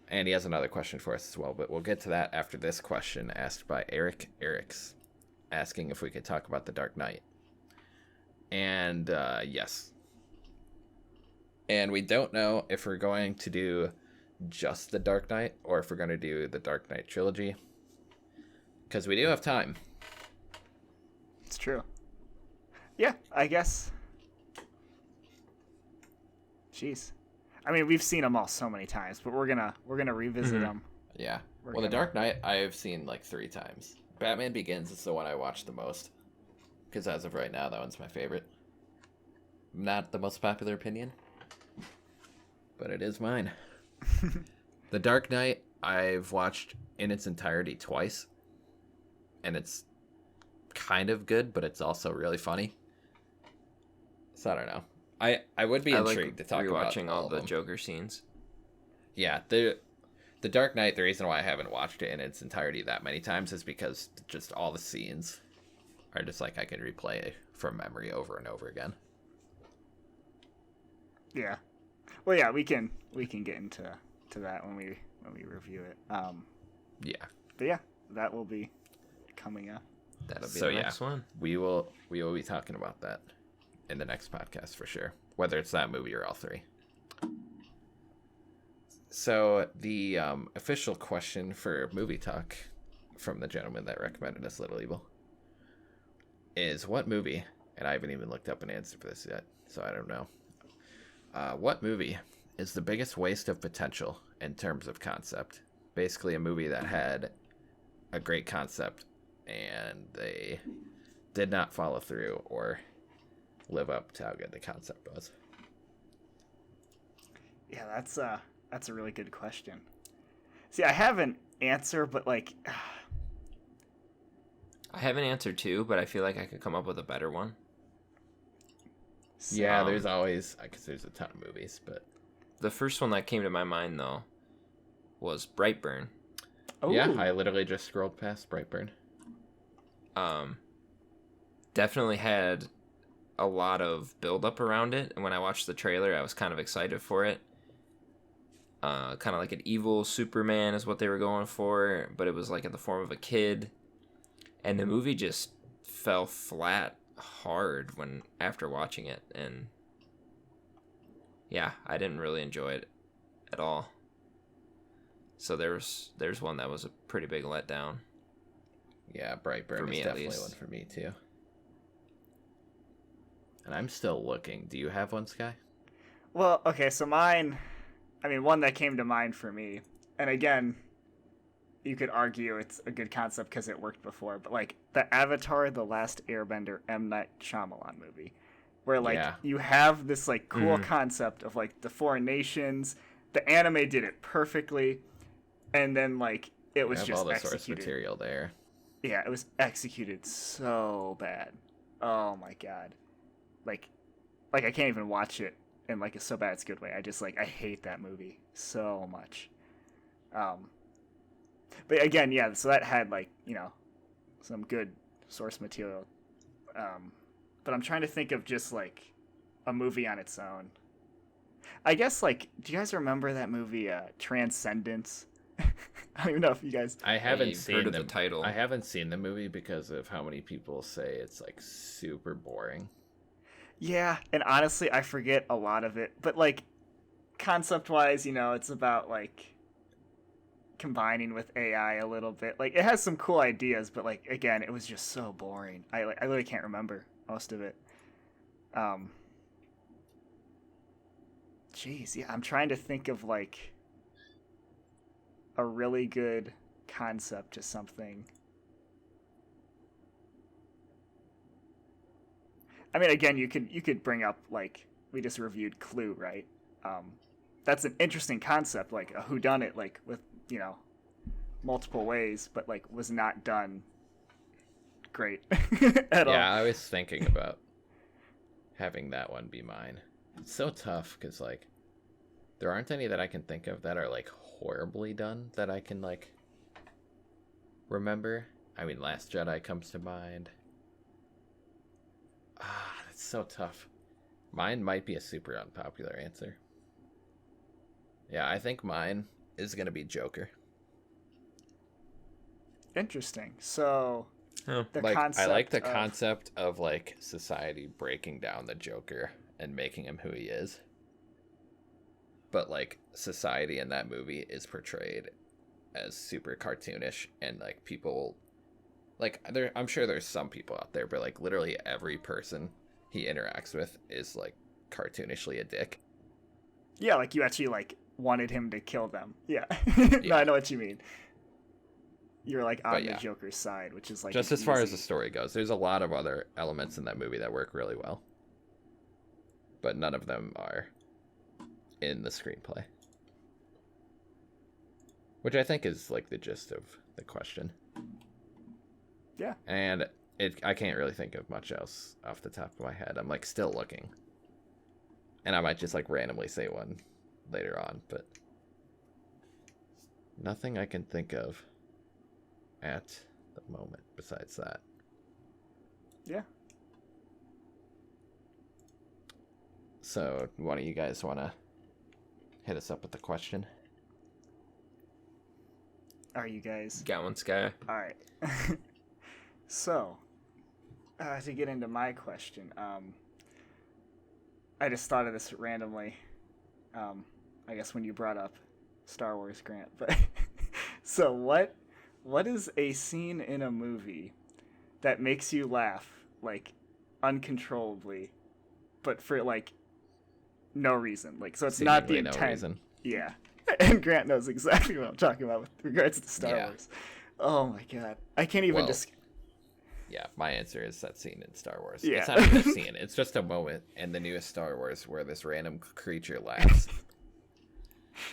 [SPEAKER 1] And he has another question for us as well, but we'll get to that after this question asked by Eric Eriks, asking if we could talk about The Dark Knight. And yes. And we don't know if we're going to do just The Dark Knight or if we're going to do the Dark Knight trilogy. Because we do have time.
[SPEAKER 3] It's true. Yeah, I guess. Jeez. I mean, we've seen them all so many times, but we're gonna revisit them.
[SPEAKER 1] Yeah. The Dark Knight I've seen like 3 times. Batman Begins is the one I watched the most. Because as of right now, that one's my favorite. Not the most popular opinion, but it is mine. The Dark Knight I've watched in its entirety twice. And it's kind of good, but it's also really funny. So I don't know. I would be intrigued to talk about
[SPEAKER 2] rewatching all the Joker scenes.
[SPEAKER 1] Yeah, the Dark Knight, the reason why I haven't watched it in its entirety that many times is because just all the scenes are just like I can replay from memory over and over again.
[SPEAKER 3] Yeah. Well, yeah, we can get into that when we review it.
[SPEAKER 1] Yeah.
[SPEAKER 3] But yeah, that will be coming up.
[SPEAKER 2] That'll be the next one.
[SPEAKER 1] We will be talking about that in the next podcast for sure, whether it's that movie or all 3. So the official question for movie talk from the gentleman that recommended us Little Evil is what movie, and I haven't even looked up an answer for this yet, so I don't know. What movie is the biggest waste of potential in terms of concept? Basically a movie that had a great concept and they did not follow through or live up to how good the concept was.
[SPEAKER 3] Yeah, that's a really good question. See, I have an answer, but like
[SPEAKER 2] I have an answer too, but I feel like I could come up with a better one.
[SPEAKER 1] Yeah, there's always, because there's a ton of movies, but
[SPEAKER 2] the first one that came to my mind though was Brightburn.
[SPEAKER 3] Oh.
[SPEAKER 1] Yeah, I literally just scrolled past Brightburn.
[SPEAKER 2] Definitely had a lot of build up around it, and when I watched the trailer, I was kind of excited for it. Kind of like an evil Superman is what they were going for, but it was like in the form of a kid, and the movie just fell flat hard after watching it, and yeah, I didn't really enjoy it at all. So there's one that was a pretty big letdown.
[SPEAKER 1] Yeah, Brightburn is definitely one for me too. And I'm still looking. Do you have one, Sky?
[SPEAKER 3] Well, okay, so mine, I mean, one that came to mind for me, and again, you could argue it's a good concept because it worked before, but like the Avatar: The Last Airbender M. Night Shyamalan movie, where like you have this like cool concept of like the foreign nations, the anime did it perfectly, and then like it was just
[SPEAKER 1] all the
[SPEAKER 3] executed.
[SPEAKER 1] Source material there.
[SPEAKER 3] Yeah, it was executed so bad. Oh my god. Like I can't even watch it in like a so bad it's good way. I just like I hate that movie so much. But again, yeah, so that had like, you know, some good source material. But I'm trying to think of just like a movie on its own. I guess like, do you guys remember that movie Transcendence? I don't even know if you guys.
[SPEAKER 1] I haven't seen
[SPEAKER 2] the title.
[SPEAKER 1] I haven't seen the movie because of how many people say it's like super boring.
[SPEAKER 3] Yeah, and honestly, I forget a lot of it. But like, concept-wise, you know, it's about like combining with AI a little bit. Like, it has some cool ideas, but like again, it was just so boring. I literally can't remember most of it. Jeez, yeah, I'm trying to think of like a really good concept to something. I mean, again, you could bring up like we just reviewed Clue, right? That's an interesting concept, like a whodunit, like with, you know, multiple ways, but like was not done great at all.
[SPEAKER 1] Yeah, I was thinking about having that one be mine. It's so tough because like there aren't any that I can think of that are like horribly done that I can like remember. I mean, Last Jedi comes to mind. That's so tough. Mine might be a super unpopular answer. Yeah, I think mine is gonna be Joker.
[SPEAKER 3] Interesting. So
[SPEAKER 2] Oh.
[SPEAKER 3] the
[SPEAKER 1] Like,
[SPEAKER 3] concept
[SPEAKER 1] I like the
[SPEAKER 3] of-
[SPEAKER 1] concept of like society breaking down the Joker and making him who he is. But like society in that movie is portrayed as super cartoonish, and like people like I'm sure there's some people out there, but like literally every person he interacts with is like cartoonishly a dick.
[SPEAKER 3] Yeah, like you actually like wanted him to kill them. Yeah. No, I know what you mean. You're like on the Joker's side, which is like
[SPEAKER 1] just as far as the story goes. There's a lot of other elements in that movie that work really well, but none of them are in the screenplay, which I think is like the gist of the question.
[SPEAKER 3] Yeah.
[SPEAKER 1] And I can't really think of much else off the top of my head. I'm like still looking, and I might just like randomly say one later on, but nothing I can think of at the moment besides that.
[SPEAKER 3] Yeah.
[SPEAKER 1] So, one of you guys want to hit us up with the question?
[SPEAKER 3] Are you guys?
[SPEAKER 2] Got one, Sky?
[SPEAKER 3] All right. So, to get into my question, I just thought of this randomly. I guess when you brought up Star Wars, Grant. But so what is a scene in a movie that makes you laugh like uncontrollably, but for like no reason? Like, so it's not the intent.
[SPEAKER 1] No reason.
[SPEAKER 3] Yeah. And Grant knows exactly what I'm talking about with regards to Star Wars. Oh my god, I can't even
[SPEAKER 1] Yeah, my answer is that scene in Star Wars.
[SPEAKER 3] Yeah.
[SPEAKER 1] It's not even a scene. It's just a moment in the newest Star Wars where this random creature laughs.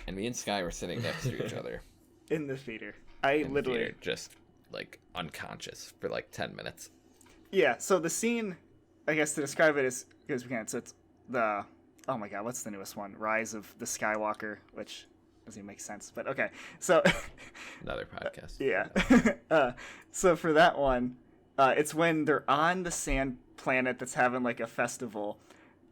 [SPEAKER 1] And me and Sky were sitting next to each other.
[SPEAKER 3] In the theater. I literally...
[SPEAKER 1] Theater, just, like, unconscious for, like, 10 minutes.
[SPEAKER 3] Yeah, so the scene, I guess to describe it as good as we can, so it's the... Oh my god, what's the newest one? Rise of the Skywalker, which doesn't even make sense, but okay. So...
[SPEAKER 1] Another podcast.
[SPEAKER 3] Yeah. So for that one... it's when they're on the sand planet that's having like a festival,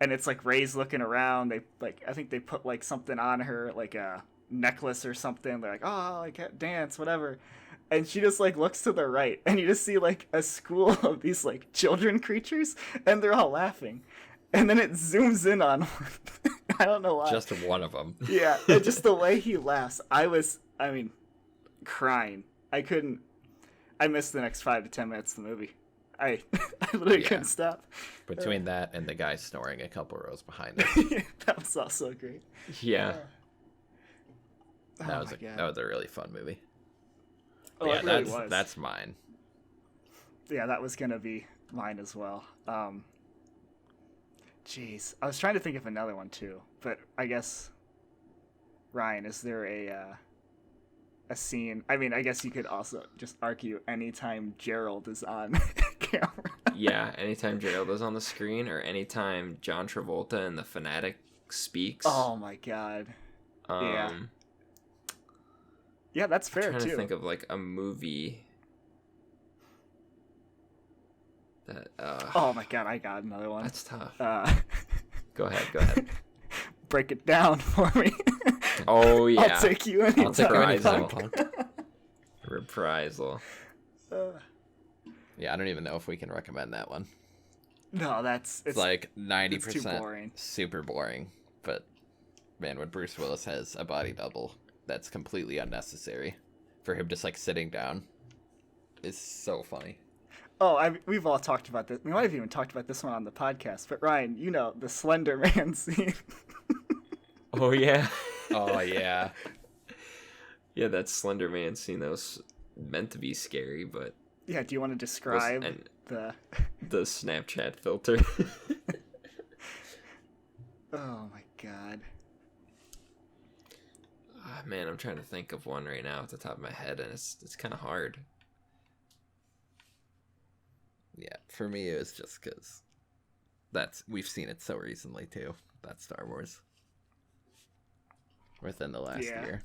[SPEAKER 3] and it's like Rey's looking around. They like, I think they put like something on her, like a necklace or something. They're like, oh, I can't dance, whatever. And she just like looks to the right, and you just see like a school of these like children creatures, and they're all laughing. And then it zooms in on one. I don't know why.
[SPEAKER 1] Just one of them.
[SPEAKER 3] Yeah, and just the way he laughs. I mean, crying. I missed the next 5 to 10 minutes of the movie. I literally couldn't stop.
[SPEAKER 1] Between that and the guy snoring a couple rows behind us.
[SPEAKER 3] That was also great.
[SPEAKER 2] Yeah.
[SPEAKER 1] That was a really fun movie.
[SPEAKER 3] Oh, yeah, it really was.
[SPEAKER 1] That's mine.
[SPEAKER 3] Yeah, that was gonna be mine as well. Jeez, I was trying to think of another one too, but I guess Ryan, is there a scene? I mean, I guess you could also just argue anytime Gerald is on camera.
[SPEAKER 2] Yeah, anytime Gerald is on the screen, or anytime John Travolta in The Fanatic speaks.
[SPEAKER 3] Oh my god. Yeah, that's fair too.
[SPEAKER 2] I'm trying to think of like a movie that.
[SPEAKER 3] Oh my god, I got another one.
[SPEAKER 2] That's tough.
[SPEAKER 1] Go ahead.
[SPEAKER 3] Break it down for me.
[SPEAKER 2] Oh yeah,
[SPEAKER 3] I'll take you anytime.
[SPEAKER 1] I'll take Reprisal.
[SPEAKER 2] Reprisal.
[SPEAKER 1] Yeah, I don't even know if we can recommend that one.
[SPEAKER 3] No,
[SPEAKER 1] it's like 90%
[SPEAKER 3] too boring.
[SPEAKER 1] Super boring. But man, when Bruce Willis has a body double, that's completely unnecessary. For him just like sitting down is so funny.
[SPEAKER 3] Oh, we've all talked about this. We might have even talked about this one on the podcast. But Ryan, you know the Slender Man scene.
[SPEAKER 2] Oh yeah.
[SPEAKER 1] Oh yeah.
[SPEAKER 2] Yeah, that Slender Man scene that was meant to be scary, but
[SPEAKER 3] yeah. Do you want to describe the
[SPEAKER 2] Snapchat filter?
[SPEAKER 3] Oh my god.
[SPEAKER 2] Man, I'm trying to think of one right now at the top of my head, and it's kind of hard.
[SPEAKER 1] Yeah, for me it was just because we've seen it so recently too. That's Star Wars. Within the last year.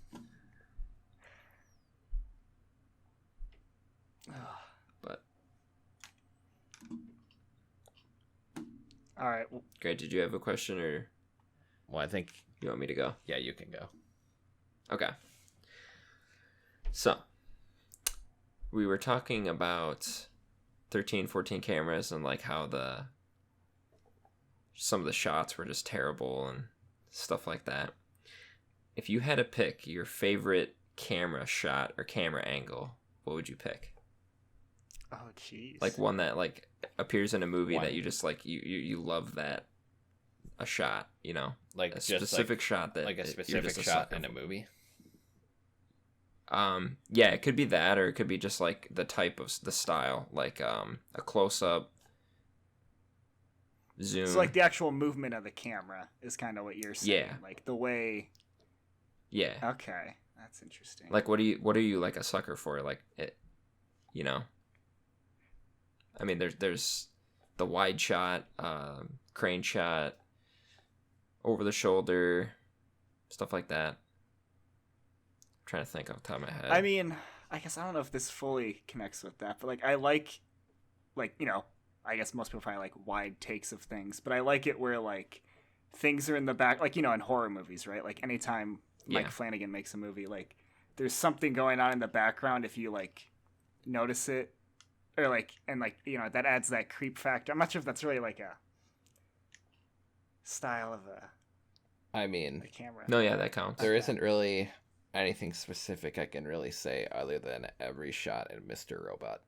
[SPEAKER 2] But
[SPEAKER 3] all right. Well,
[SPEAKER 2] great. Did you have a question, or?
[SPEAKER 1] Well, I think
[SPEAKER 2] you want me to go.
[SPEAKER 1] Yeah, you can go.
[SPEAKER 2] Okay. So we were talking about 13, 14 cameras and like how some of the shots were just terrible and stuff like that. If you had to pick your favorite camera shot or camera angle, what would you pick?
[SPEAKER 3] Oh, jeez.
[SPEAKER 2] Like one that like appears in a movie that you just like you love that a shot, you know,
[SPEAKER 1] Like
[SPEAKER 2] a
[SPEAKER 1] just
[SPEAKER 2] specific shot that
[SPEAKER 1] like a
[SPEAKER 2] you're
[SPEAKER 1] specific
[SPEAKER 2] just a
[SPEAKER 1] shot
[SPEAKER 2] sucker
[SPEAKER 1] in a
[SPEAKER 2] for.
[SPEAKER 1] movie.
[SPEAKER 2] Yeah, it could be that, or it could be just like the type of the style, like a close up, zoom.
[SPEAKER 3] So like the actual movement of the camera is kind of what you're saying.
[SPEAKER 2] Yeah.
[SPEAKER 3] Like the way.
[SPEAKER 2] Yeah.
[SPEAKER 3] Okay, that's interesting.
[SPEAKER 2] Like what are you like a sucker for? Like it, you know. I mean, there's the wide shot, crane shot, over the shoulder, stuff like that. I'm trying to think off the top of my head.
[SPEAKER 3] I mean, I guess I don't know if this fully connects with that, but like I like you know, I guess most people probably like wide takes of things, but I like it where like things are in the back, like you know, in horror movies, right? Like anytime Mike Flanagan makes a movie, like there's something going on in the background if you like notice it, or like and like you know that adds that creep factor. I'm not sure if that's really like a style of
[SPEAKER 1] I mean,
[SPEAKER 3] the camera.
[SPEAKER 2] No, yeah, that counts.
[SPEAKER 1] there isn't really anything specific I can really say other than every shot in Mr. Robot.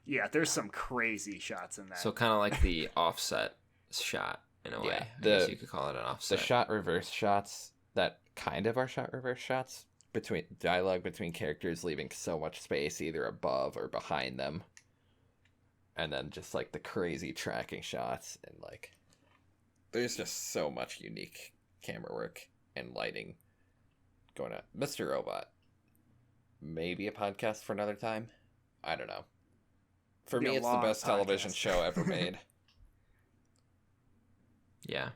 [SPEAKER 3] Yeah, there's some crazy shots in that.
[SPEAKER 2] So kind of like the offset shot in a way.
[SPEAKER 1] Yeah,
[SPEAKER 2] I guess you could call it an offset.
[SPEAKER 1] The shot reverse shots that kind of are shot reverse shots between dialogue between characters, leaving so much space either above or behind them, and then just like the crazy tracking shots, and like there's just so much unique camera work and lighting going on. Mr. Robot, maybe a podcast for another time. I don't know. For
[SPEAKER 3] Be
[SPEAKER 1] me,
[SPEAKER 3] a
[SPEAKER 1] it's the
[SPEAKER 3] long
[SPEAKER 1] best television
[SPEAKER 3] podcast.
[SPEAKER 1] show ever made.
[SPEAKER 2] Yeah.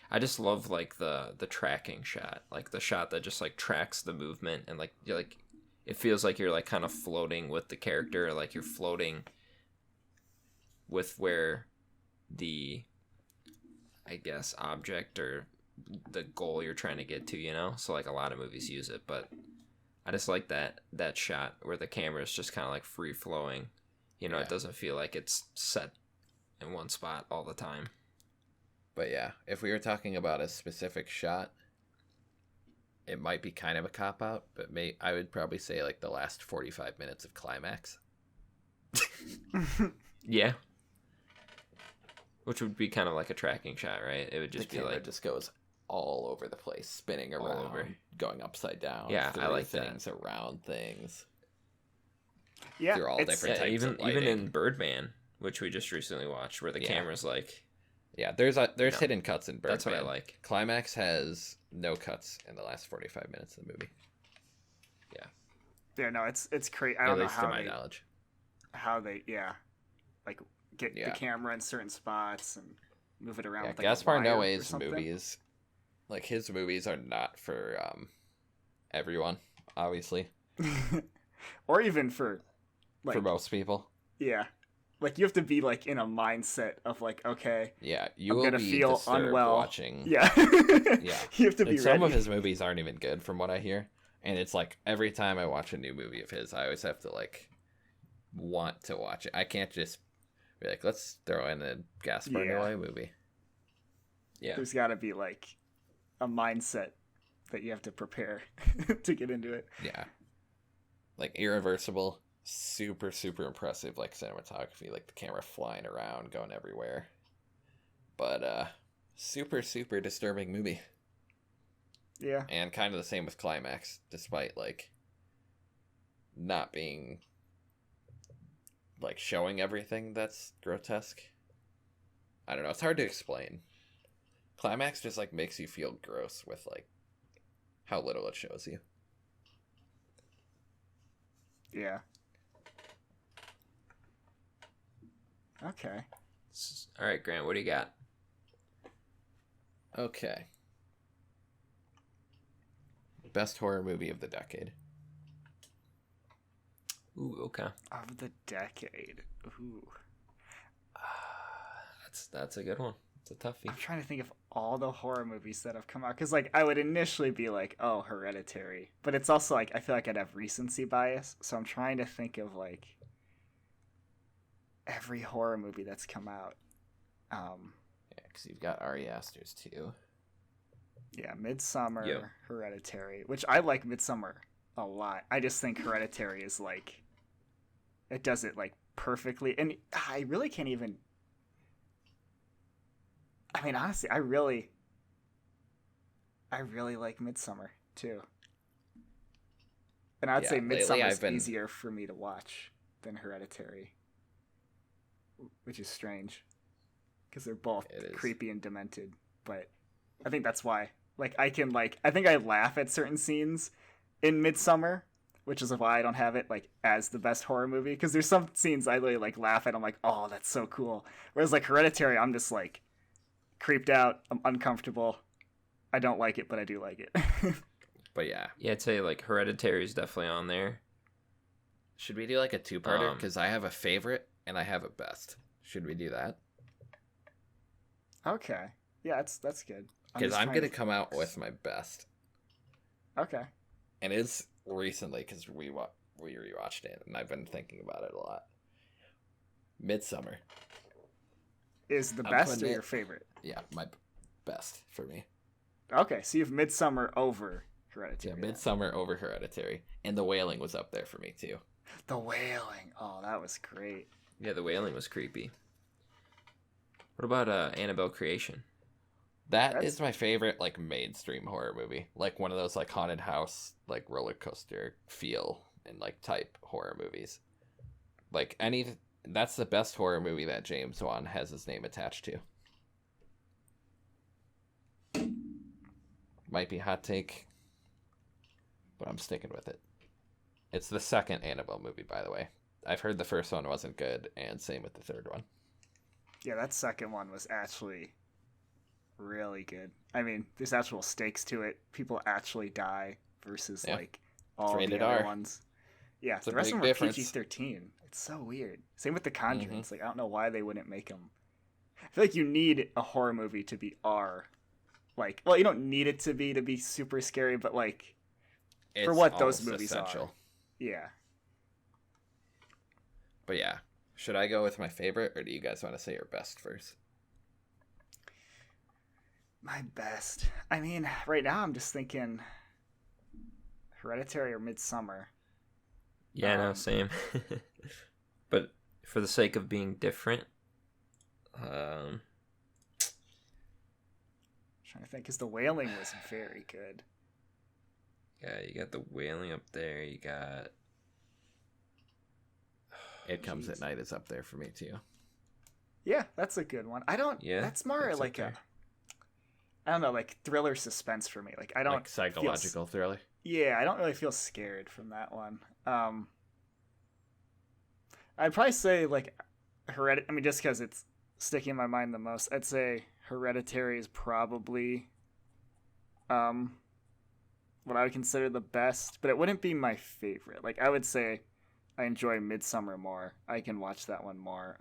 [SPEAKER 2] I just love like the tracking shot, like the shot that just like tracks the movement, and like you're like it feels like you're like kind of floating with the character, like you're floating with where the, I guess, object or the goal you're trying to get to, you know? So like a lot of movies use it, but I just like that shot where the camera is just kind of like free flowing. You know,
[SPEAKER 1] Yeah.
[SPEAKER 2] It doesn't feel like it's set in one spot all the time.
[SPEAKER 1] But yeah, if we were talking about a specific shot, it might be kind of a cop out, but I would probably say like the last 45 minutes of Climax.
[SPEAKER 2] Yeah. Which would be kind of like a tracking shot, right? It would just
[SPEAKER 1] The
[SPEAKER 2] be
[SPEAKER 1] camera
[SPEAKER 2] like
[SPEAKER 1] just goes all over the place, spinning
[SPEAKER 2] All
[SPEAKER 1] around,
[SPEAKER 2] over.
[SPEAKER 1] going upside down.
[SPEAKER 2] Yeah, I
[SPEAKER 1] through
[SPEAKER 2] like that.
[SPEAKER 1] things, around things.
[SPEAKER 3] yeah,
[SPEAKER 1] through all
[SPEAKER 3] it's-
[SPEAKER 1] different
[SPEAKER 2] yeah,
[SPEAKER 1] types of
[SPEAKER 2] even
[SPEAKER 1] lighting.
[SPEAKER 2] in Birdman, which we just recently watched, where the
[SPEAKER 1] Yeah.
[SPEAKER 2] camera's like
[SPEAKER 1] Yeah, there's
[SPEAKER 2] No,
[SPEAKER 1] hidden cuts in Birdman.
[SPEAKER 2] that's what I like.
[SPEAKER 1] Climax has no cuts in the last 45 minutes of the movie,
[SPEAKER 3] Yeah, no, it's crazy. I
[SPEAKER 1] at
[SPEAKER 3] don't know
[SPEAKER 1] least to
[SPEAKER 3] how
[SPEAKER 1] my
[SPEAKER 3] they
[SPEAKER 1] knowledge.
[SPEAKER 3] like get
[SPEAKER 1] Yeah.
[SPEAKER 3] the camera in certain spots and move it around.
[SPEAKER 1] Yeah,
[SPEAKER 3] with, like, a
[SPEAKER 1] Gaspar
[SPEAKER 3] wire or
[SPEAKER 1] Noé's
[SPEAKER 3] something.
[SPEAKER 1] movies, like his movies, are not for everyone, obviously.
[SPEAKER 3] or even for like
[SPEAKER 1] For most people.
[SPEAKER 3] yeah, like you have to be like in a mindset of like okay,
[SPEAKER 1] Yeah, you
[SPEAKER 3] I'm
[SPEAKER 1] will
[SPEAKER 3] gonna
[SPEAKER 1] be
[SPEAKER 3] feel
[SPEAKER 1] disturbed
[SPEAKER 3] unwell.
[SPEAKER 1] watching.
[SPEAKER 3] yeah,
[SPEAKER 1] Yeah.
[SPEAKER 3] you have to be
[SPEAKER 1] And some
[SPEAKER 3] ready.
[SPEAKER 1] of his movies aren't even good, from what I hear. And it's like every time I watch a new movie of his, I always have to like want to watch it. I can't just be like, let's throw in a Gaspar
[SPEAKER 3] Yeah.
[SPEAKER 1] Noé movie.
[SPEAKER 2] Yeah.
[SPEAKER 3] There's got to be like a mindset that you have to prepare to get into it.
[SPEAKER 1] Yeah, like Irreversible, super impressive, like cinematography, like the camera flying around, going everywhere. But super disturbing movie.
[SPEAKER 3] Yeah,
[SPEAKER 1] And kind of the same with Climax, despite like not being like showing everything that's grotesque. I don't know, it's hard to explain. Climax just like makes you feel gross with like how little it shows you.
[SPEAKER 3] yeah. Okay.
[SPEAKER 2] All right, Grant, what do you got?
[SPEAKER 1] Okay. Best horror movie of the decade.
[SPEAKER 2] Ooh, okay.
[SPEAKER 3] Of the decade. Ooh.
[SPEAKER 2] That's a good one. It's a toughie.
[SPEAKER 3] I'm trying to think of all the horror movies that have come out because like I would initially be like, oh, Hereditary, but it's also like I feel like I'd have recency bias, so I'm trying to think of like every horror movie that's come out.
[SPEAKER 1] Yeah, because you've got Ari Aster's too.
[SPEAKER 3] Yeah, Midsummer,
[SPEAKER 2] Yep.
[SPEAKER 3] Hereditary, which I like Midsummer a lot. I just think Hereditary is like it does it like perfectly, and I really can't even. I mean, honestly, I really like Midsummer too. And I'd say
[SPEAKER 1] lately
[SPEAKER 3] Midsummer is
[SPEAKER 1] I've been
[SPEAKER 3] easier for me to watch than Hereditary, which is strange because they're both
[SPEAKER 1] it is.
[SPEAKER 3] creepy and demented. But I think that's why. Like, I think I laugh at certain scenes in Midsummer, which is why I don't have it like as the best horror movie. Because there's some scenes I really like laugh at. I'm like, oh, that's so cool. Whereas like Hereditary, I'm just like creeped out. I'm uncomfortable. I don't like it, but I do like it.
[SPEAKER 1] But yeah,
[SPEAKER 2] Yeah, I'd say like Hereditary is definitely on there.
[SPEAKER 1] should we do like a two-parter? Because I have a favorite and I have a best. Should we do that?
[SPEAKER 3] Okay. Yeah, that's good.
[SPEAKER 1] Because I'm going to come out with my best.
[SPEAKER 3] Okay.
[SPEAKER 1] And it's recently because we rewatched it and I've been thinking about it a lot. Midsummer.
[SPEAKER 3] Is the
[SPEAKER 1] I'm
[SPEAKER 3] best or
[SPEAKER 1] putting
[SPEAKER 3] your
[SPEAKER 1] it-
[SPEAKER 3] favorite?
[SPEAKER 1] Yeah, my best for me.
[SPEAKER 3] Okay, so you have Midsummer over Hereditary.
[SPEAKER 1] Yeah, Midsummer over Hereditary. And The Wailing was up there for me too.
[SPEAKER 3] The Wailing. Oh, that was great.
[SPEAKER 2] Yeah, The Wailing was creepy. What about Annabelle Creation?
[SPEAKER 1] That is my favorite like mainstream horror movie. Like one of those like haunted house, like roller coaster feel and like type horror movies. Like that's the best horror movie that James Wan has his name attached to. Might be hot take, but I'm sticking with it. It's the second Annabelle movie, by the way. I've heard the first one wasn't good, and same with the third one.
[SPEAKER 3] Yeah, that second one was actually really good. I mean, there's actual stakes to it. People actually die versus like all the
[SPEAKER 1] rated
[SPEAKER 3] other
[SPEAKER 1] R.
[SPEAKER 3] ones. Yeah,
[SPEAKER 1] It's
[SPEAKER 3] the
[SPEAKER 1] a
[SPEAKER 3] rest of
[SPEAKER 1] big
[SPEAKER 3] them are
[SPEAKER 1] difference.
[SPEAKER 3] PG-13. It's so weird. Same with The Conjuring. It's like I don't know why they wouldn't make them. I feel like you need a horror movie to be R. Like, well, you don't need it to be super scary, but like for what those
[SPEAKER 1] almost
[SPEAKER 3] movies
[SPEAKER 1] essential.
[SPEAKER 3] are. Yeah.
[SPEAKER 1] But yeah, should I go with my favorite, or do you guys want to say your best first?
[SPEAKER 3] My best. I mean, right now I'm just thinking Hereditary or Midsummer.
[SPEAKER 2] Yeah, no, same. But for the sake of being different,
[SPEAKER 3] Trying to think, because The Wailing was very good.
[SPEAKER 2] yeah, you got The Wailing up there. You got
[SPEAKER 1] It Comes
[SPEAKER 3] Jeez.
[SPEAKER 1] at Night is up there for me too.
[SPEAKER 3] Yeah, that's a good one. I don't.
[SPEAKER 2] Yeah,
[SPEAKER 3] that's more
[SPEAKER 2] that's
[SPEAKER 3] like
[SPEAKER 2] okay.
[SPEAKER 3] I don't know, like thriller suspense for me. Like I don't
[SPEAKER 1] Like psychological thriller.
[SPEAKER 3] Yeah, I don't really feel scared from that one. I'd probably say like I mean, just because it's sticking in my mind the most, I'd say Hereditary is probably what I would consider the best, but it wouldn't be my favorite. Like I would say I enjoy Midsummer more. I can watch that one more.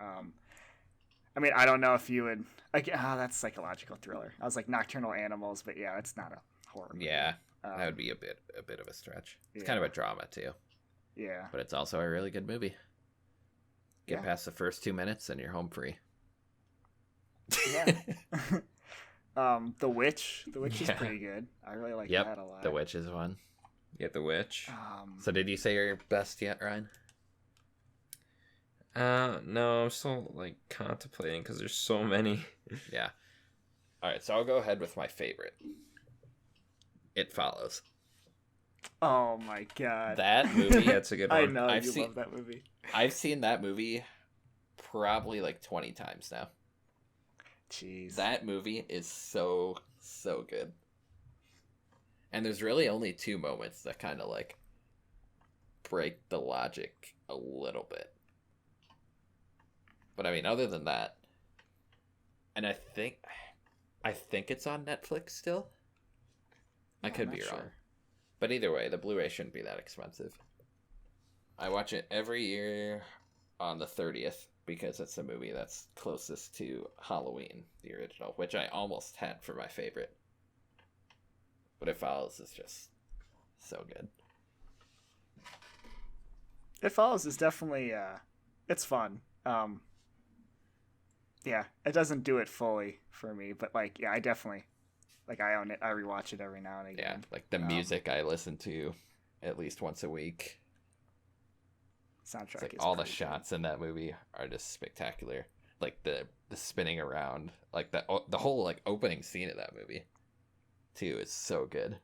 [SPEAKER 3] I mean, I don't know if you would like. That's psychological thriller. I was like Nocturnal Animals, but yeah, it's not a horror movie.
[SPEAKER 1] Yeah, that would be a bit of a stretch. It's
[SPEAKER 3] yeah.
[SPEAKER 1] kind of a drama too,
[SPEAKER 3] Yeah.
[SPEAKER 1] but it's also a really good movie. Get
[SPEAKER 3] Yeah.
[SPEAKER 1] past the first 2 minutes and you're home free.
[SPEAKER 3] Yeah. The Witch. The Witch is
[SPEAKER 2] Yeah.
[SPEAKER 3] pretty good. I really like
[SPEAKER 1] Yep,
[SPEAKER 3] that a lot.
[SPEAKER 1] The Witch is one.
[SPEAKER 2] you got The Witch.
[SPEAKER 1] So did you say your best yet, Ryan?
[SPEAKER 2] No, I'm still like contemplating because there's so many.
[SPEAKER 1] Yeah. All right, so I'll go ahead with my favorite. It Follows.
[SPEAKER 3] Oh my god.
[SPEAKER 1] That movie.
[SPEAKER 2] Yeah, it's a good one.
[SPEAKER 3] I know
[SPEAKER 1] I've
[SPEAKER 3] you
[SPEAKER 1] seen-
[SPEAKER 3] love that movie.
[SPEAKER 1] I've seen that movie probably like 20 times now.
[SPEAKER 3] Jeez.
[SPEAKER 1] That movie is so good. And there's really only 2 moments that kind of like break the logic a little bit. But I mean, other than that, and I think it's on Netflix still. I
[SPEAKER 3] Yeah,
[SPEAKER 1] could
[SPEAKER 3] I'm
[SPEAKER 1] be
[SPEAKER 3] not
[SPEAKER 1] wrong.
[SPEAKER 3] sure.
[SPEAKER 1] But either way, the Blu-ray shouldn't be that expensive. I watch it every year on the 30th because it's the movie that's closest to Halloween, the original, which I almost had for my favorite. But It Follows is just so good.
[SPEAKER 3] It Follows is definitely it's fun. Yeah, it doesn't do it fully for me, but like yeah, I definitely like I own it. I rewatch it every now and
[SPEAKER 1] Yeah,
[SPEAKER 3] again.
[SPEAKER 1] like the music I listen to at least once a week.
[SPEAKER 3] Soundtrack
[SPEAKER 1] It's like
[SPEAKER 3] is
[SPEAKER 1] all the
[SPEAKER 3] pretty good.
[SPEAKER 1] shots in that movie are just spectacular. like the spinning around, like the whole like opening scene of that movie too is so good.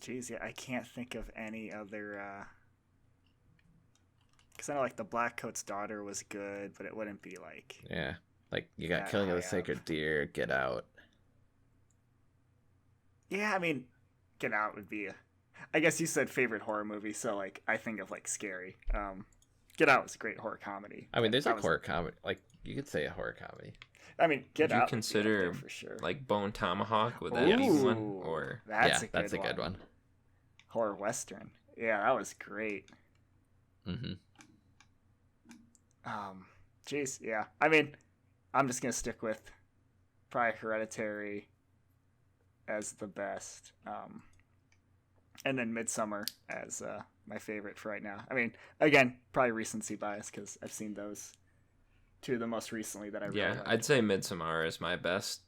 [SPEAKER 3] Jeez, yeah, I can't think of any other. Because I know like the Black Coat's Daughter was good, but it wouldn't be like.
[SPEAKER 1] Yeah, like you got
[SPEAKER 3] That
[SPEAKER 1] Killing of the
[SPEAKER 3] high
[SPEAKER 1] Sacred
[SPEAKER 3] up.
[SPEAKER 1] Deer, Get Out.
[SPEAKER 3] Yeah, I mean, Get Out would be. I guess you said favorite horror movie, so like I think of like Scary. Get Out was a great horror comedy.
[SPEAKER 1] I mean, there's
[SPEAKER 3] that
[SPEAKER 1] a
[SPEAKER 3] was,
[SPEAKER 1] horror comedy. Like you could say a horror comedy.
[SPEAKER 3] I mean, Get
[SPEAKER 2] Would you
[SPEAKER 3] Out would be up
[SPEAKER 2] consider
[SPEAKER 3] there for sure.
[SPEAKER 2] like Bone Tomahawk? Would that be
[SPEAKER 1] Yes.
[SPEAKER 2] one?
[SPEAKER 3] Ooh,
[SPEAKER 2] Or
[SPEAKER 3] that's
[SPEAKER 1] Yeah,
[SPEAKER 3] a good
[SPEAKER 1] that's a good one.
[SPEAKER 3] Horror western. Yeah, that was great.
[SPEAKER 1] Mm-hmm.
[SPEAKER 3] Jeez, yeah. I mean, I'm just gonna stick with probably Hereditary as the best, and then Midsummer as my favorite for right now. I mean, again, probably recency bias because I've seen those two of the most recently that I really
[SPEAKER 2] yeah,
[SPEAKER 3] liked.
[SPEAKER 2] I'd say Midsommar is my best.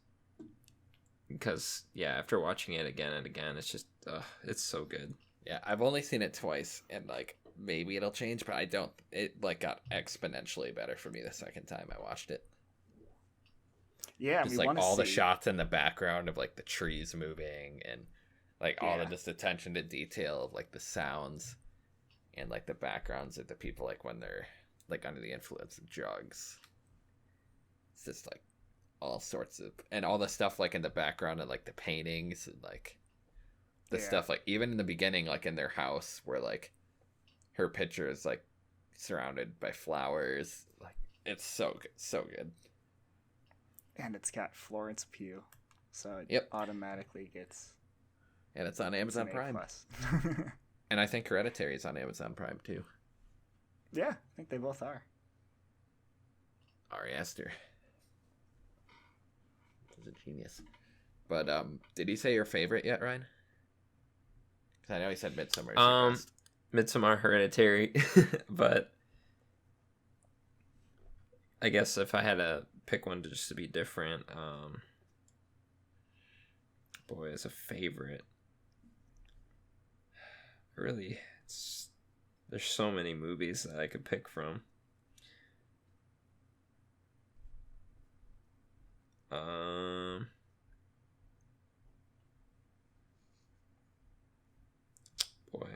[SPEAKER 2] Because yeah, after watching it again and again, it's just it's so good.
[SPEAKER 1] Yeah, I've only seen it twice, and like maybe it'll change, but I don't. It like got exponentially better for me the second time I watched it.
[SPEAKER 3] Yeah,
[SPEAKER 1] Just
[SPEAKER 3] we
[SPEAKER 1] like
[SPEAKER 3] want to
[SPEAKER 1] all
[SPEAKER 3] see.
[SPEAKER 1] the shots in the background of like the trees moving, and like all the
[SPEAKER 3] Yeah.
[SPEAKER 1] just attention to detail of like the sounds, and like the backgrounds of the people like when they're like under the influence of drugs. It's just like all sorts of, and all the stuff like in the background and like the paintings and like the
[SPEAKER 3] Yeah.
[SPEAKER 1] stuff like even in the beginning like in their house where like her picture is like surrounded by flowers. Like it's so good, so good.
[SPEAKER 3] And it's got Florence Pugh, so it
[SPEAKER 1] Yep.
[SPEAKER 3] automatically gets
[SPEAKER 1] And it's on
[SPEAKER 3] it's
[SPEAKER 1] Amazon
[SPEAKER 3] an
[SPEAKER 1] Prime.
[SPEAKER 3] A+.
[SPEAKER 1] And I think Hereditary is on Amazon Prime too.
[SPEAKER 3] Yeah, I think they both are.
[SPEAKER 1] Ari Aster is a genius. But did he say your favorite yet, Ryan? Because I know he said Midsummer is your best.
[SPEAKER 2] Midsommar, Hereditary, but I guess if I had to pick one to just to be different, boy, as a favorite, really, there's so many movies that I could pick from. Boy.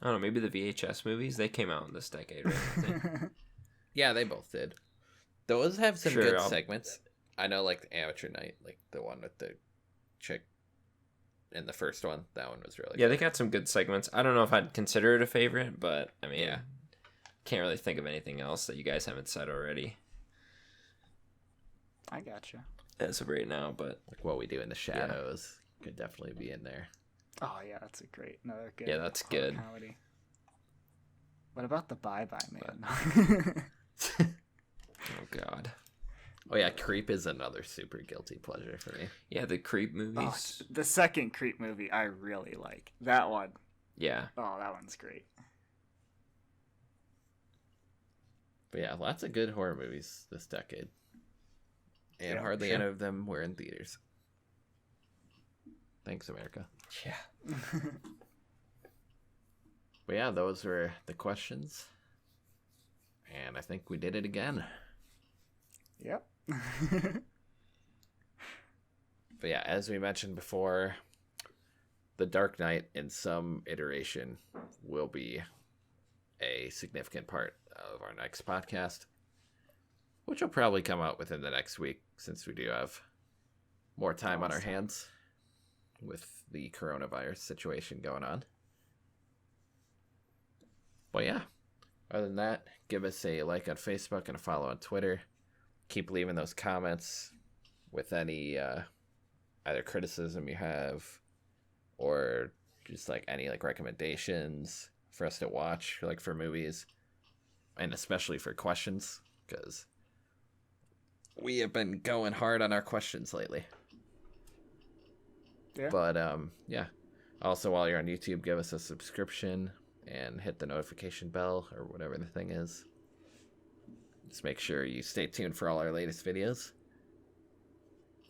[SPEAKER 2] I don't know, maybe the VHS movies, they came out in this decade, right? I think.
[SPEAKER 1] Yeah, they both did. Those have some
[SPEAKER 2] Sure,
[SPEAKER 1] good
[SPEAKER 2] I'll-
[SPEAKER 1] segments. I know, like the Amateur Night, like the one with the chick in the first one. That one was really
[SPEAKER 2] Yeah,
[SPEAKER 1] good.
[SPEAKER 2] they got some good segments. I don't know if I'd consider it a favorite, but I mean,
[SPEAKER 1] Yeah.
[SPEAKER 2] can't really think of anything else that you guys haven't said already
[SPEAKER 3] I gotcha.
[SPEAKER 2] as of right now. But
[SPEAKER 1] Like What We Do in the Shadows could definitely be in there.
[SPEAKER 3] Oh yeah, that's another good.
[SPEAKER 2] Yeah, that's
[SPEAKER 3] horror
[SPEAKER 2] good.
[SPEAKER 3] comedy. What about the Bye Bye Man?
[SPEAKER 2] oh god,
[SPEAKER 1] Oh yeah, Creep is another super guilty pleasure for me.
[SPEAKER 2] yeah, the Creep
[SPEAKER 3] Oh,
[SPEAKER 2] movies.
[SPEAKER 3] the second Creep movie I really like. That one.
[SPEAKER 2] Yeah,
[SPEAKER 3] Oh, that one's great.
[SPEAKER 1] But yeah, lots of good horror movies this decade. And
[SPEAKER 3] Yeah,
[SPEAKER 1] hardly
[SPEAKER 2] sure.
[SPEAKER 1] any of them were in theaters. Thanks, America.
[SPEAKER 2] yeah.
[SPEAKER 1] But yeah, those were the questions. And I think we did it again.
[SPEAKER 3] Yep.
[SPEAKER 1] But yeah, as we mentioned before, The Dark Knight in some iteration will be a significant part of our next podcast, which will probably come out within the next week since we do have more time on our
[SPEAKER 3] Awesome.
[SPEAKER 1] hands with the coronavirus situation going on. But yeah, other than that, give us a like on Facebook and a follow on Twitter. Keep leaving those comments with any either criticism you have or just like any like recommendations for us to watch, like for movies, and especially for questions, because we have been going hard on our questions lately.
[SPEAKER 3] Yeah.
[SPEAKER 1] But yeah, also while you're on YouTube, give us a subscription and hit the notification bell or whatever the thing is. Just make sure you stay tuned for all our latest videos.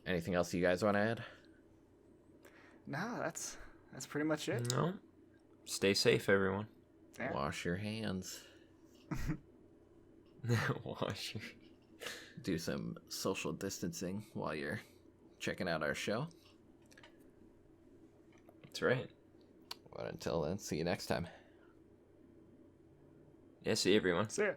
[SPEAKER 1] Anything else you guys want to add?
[SPEAKER 3] No, that's pretty much it.
[SPEAKER 2] No. Stay safe, everyone.
[SPEAKER 3] Yeah.
[SPEAKER 1] Wash your hands.
[SPEAKER 2] Wash your...
[SPEAKER 1] Do some social distancing while you're checking out our show.
[SPEAKER 2] That's right.
[SPEAKER 1] But until then, see you next time.
[SPEAKER 2] Yeah, see you, everyone.
[SPEAKER 3] See ya.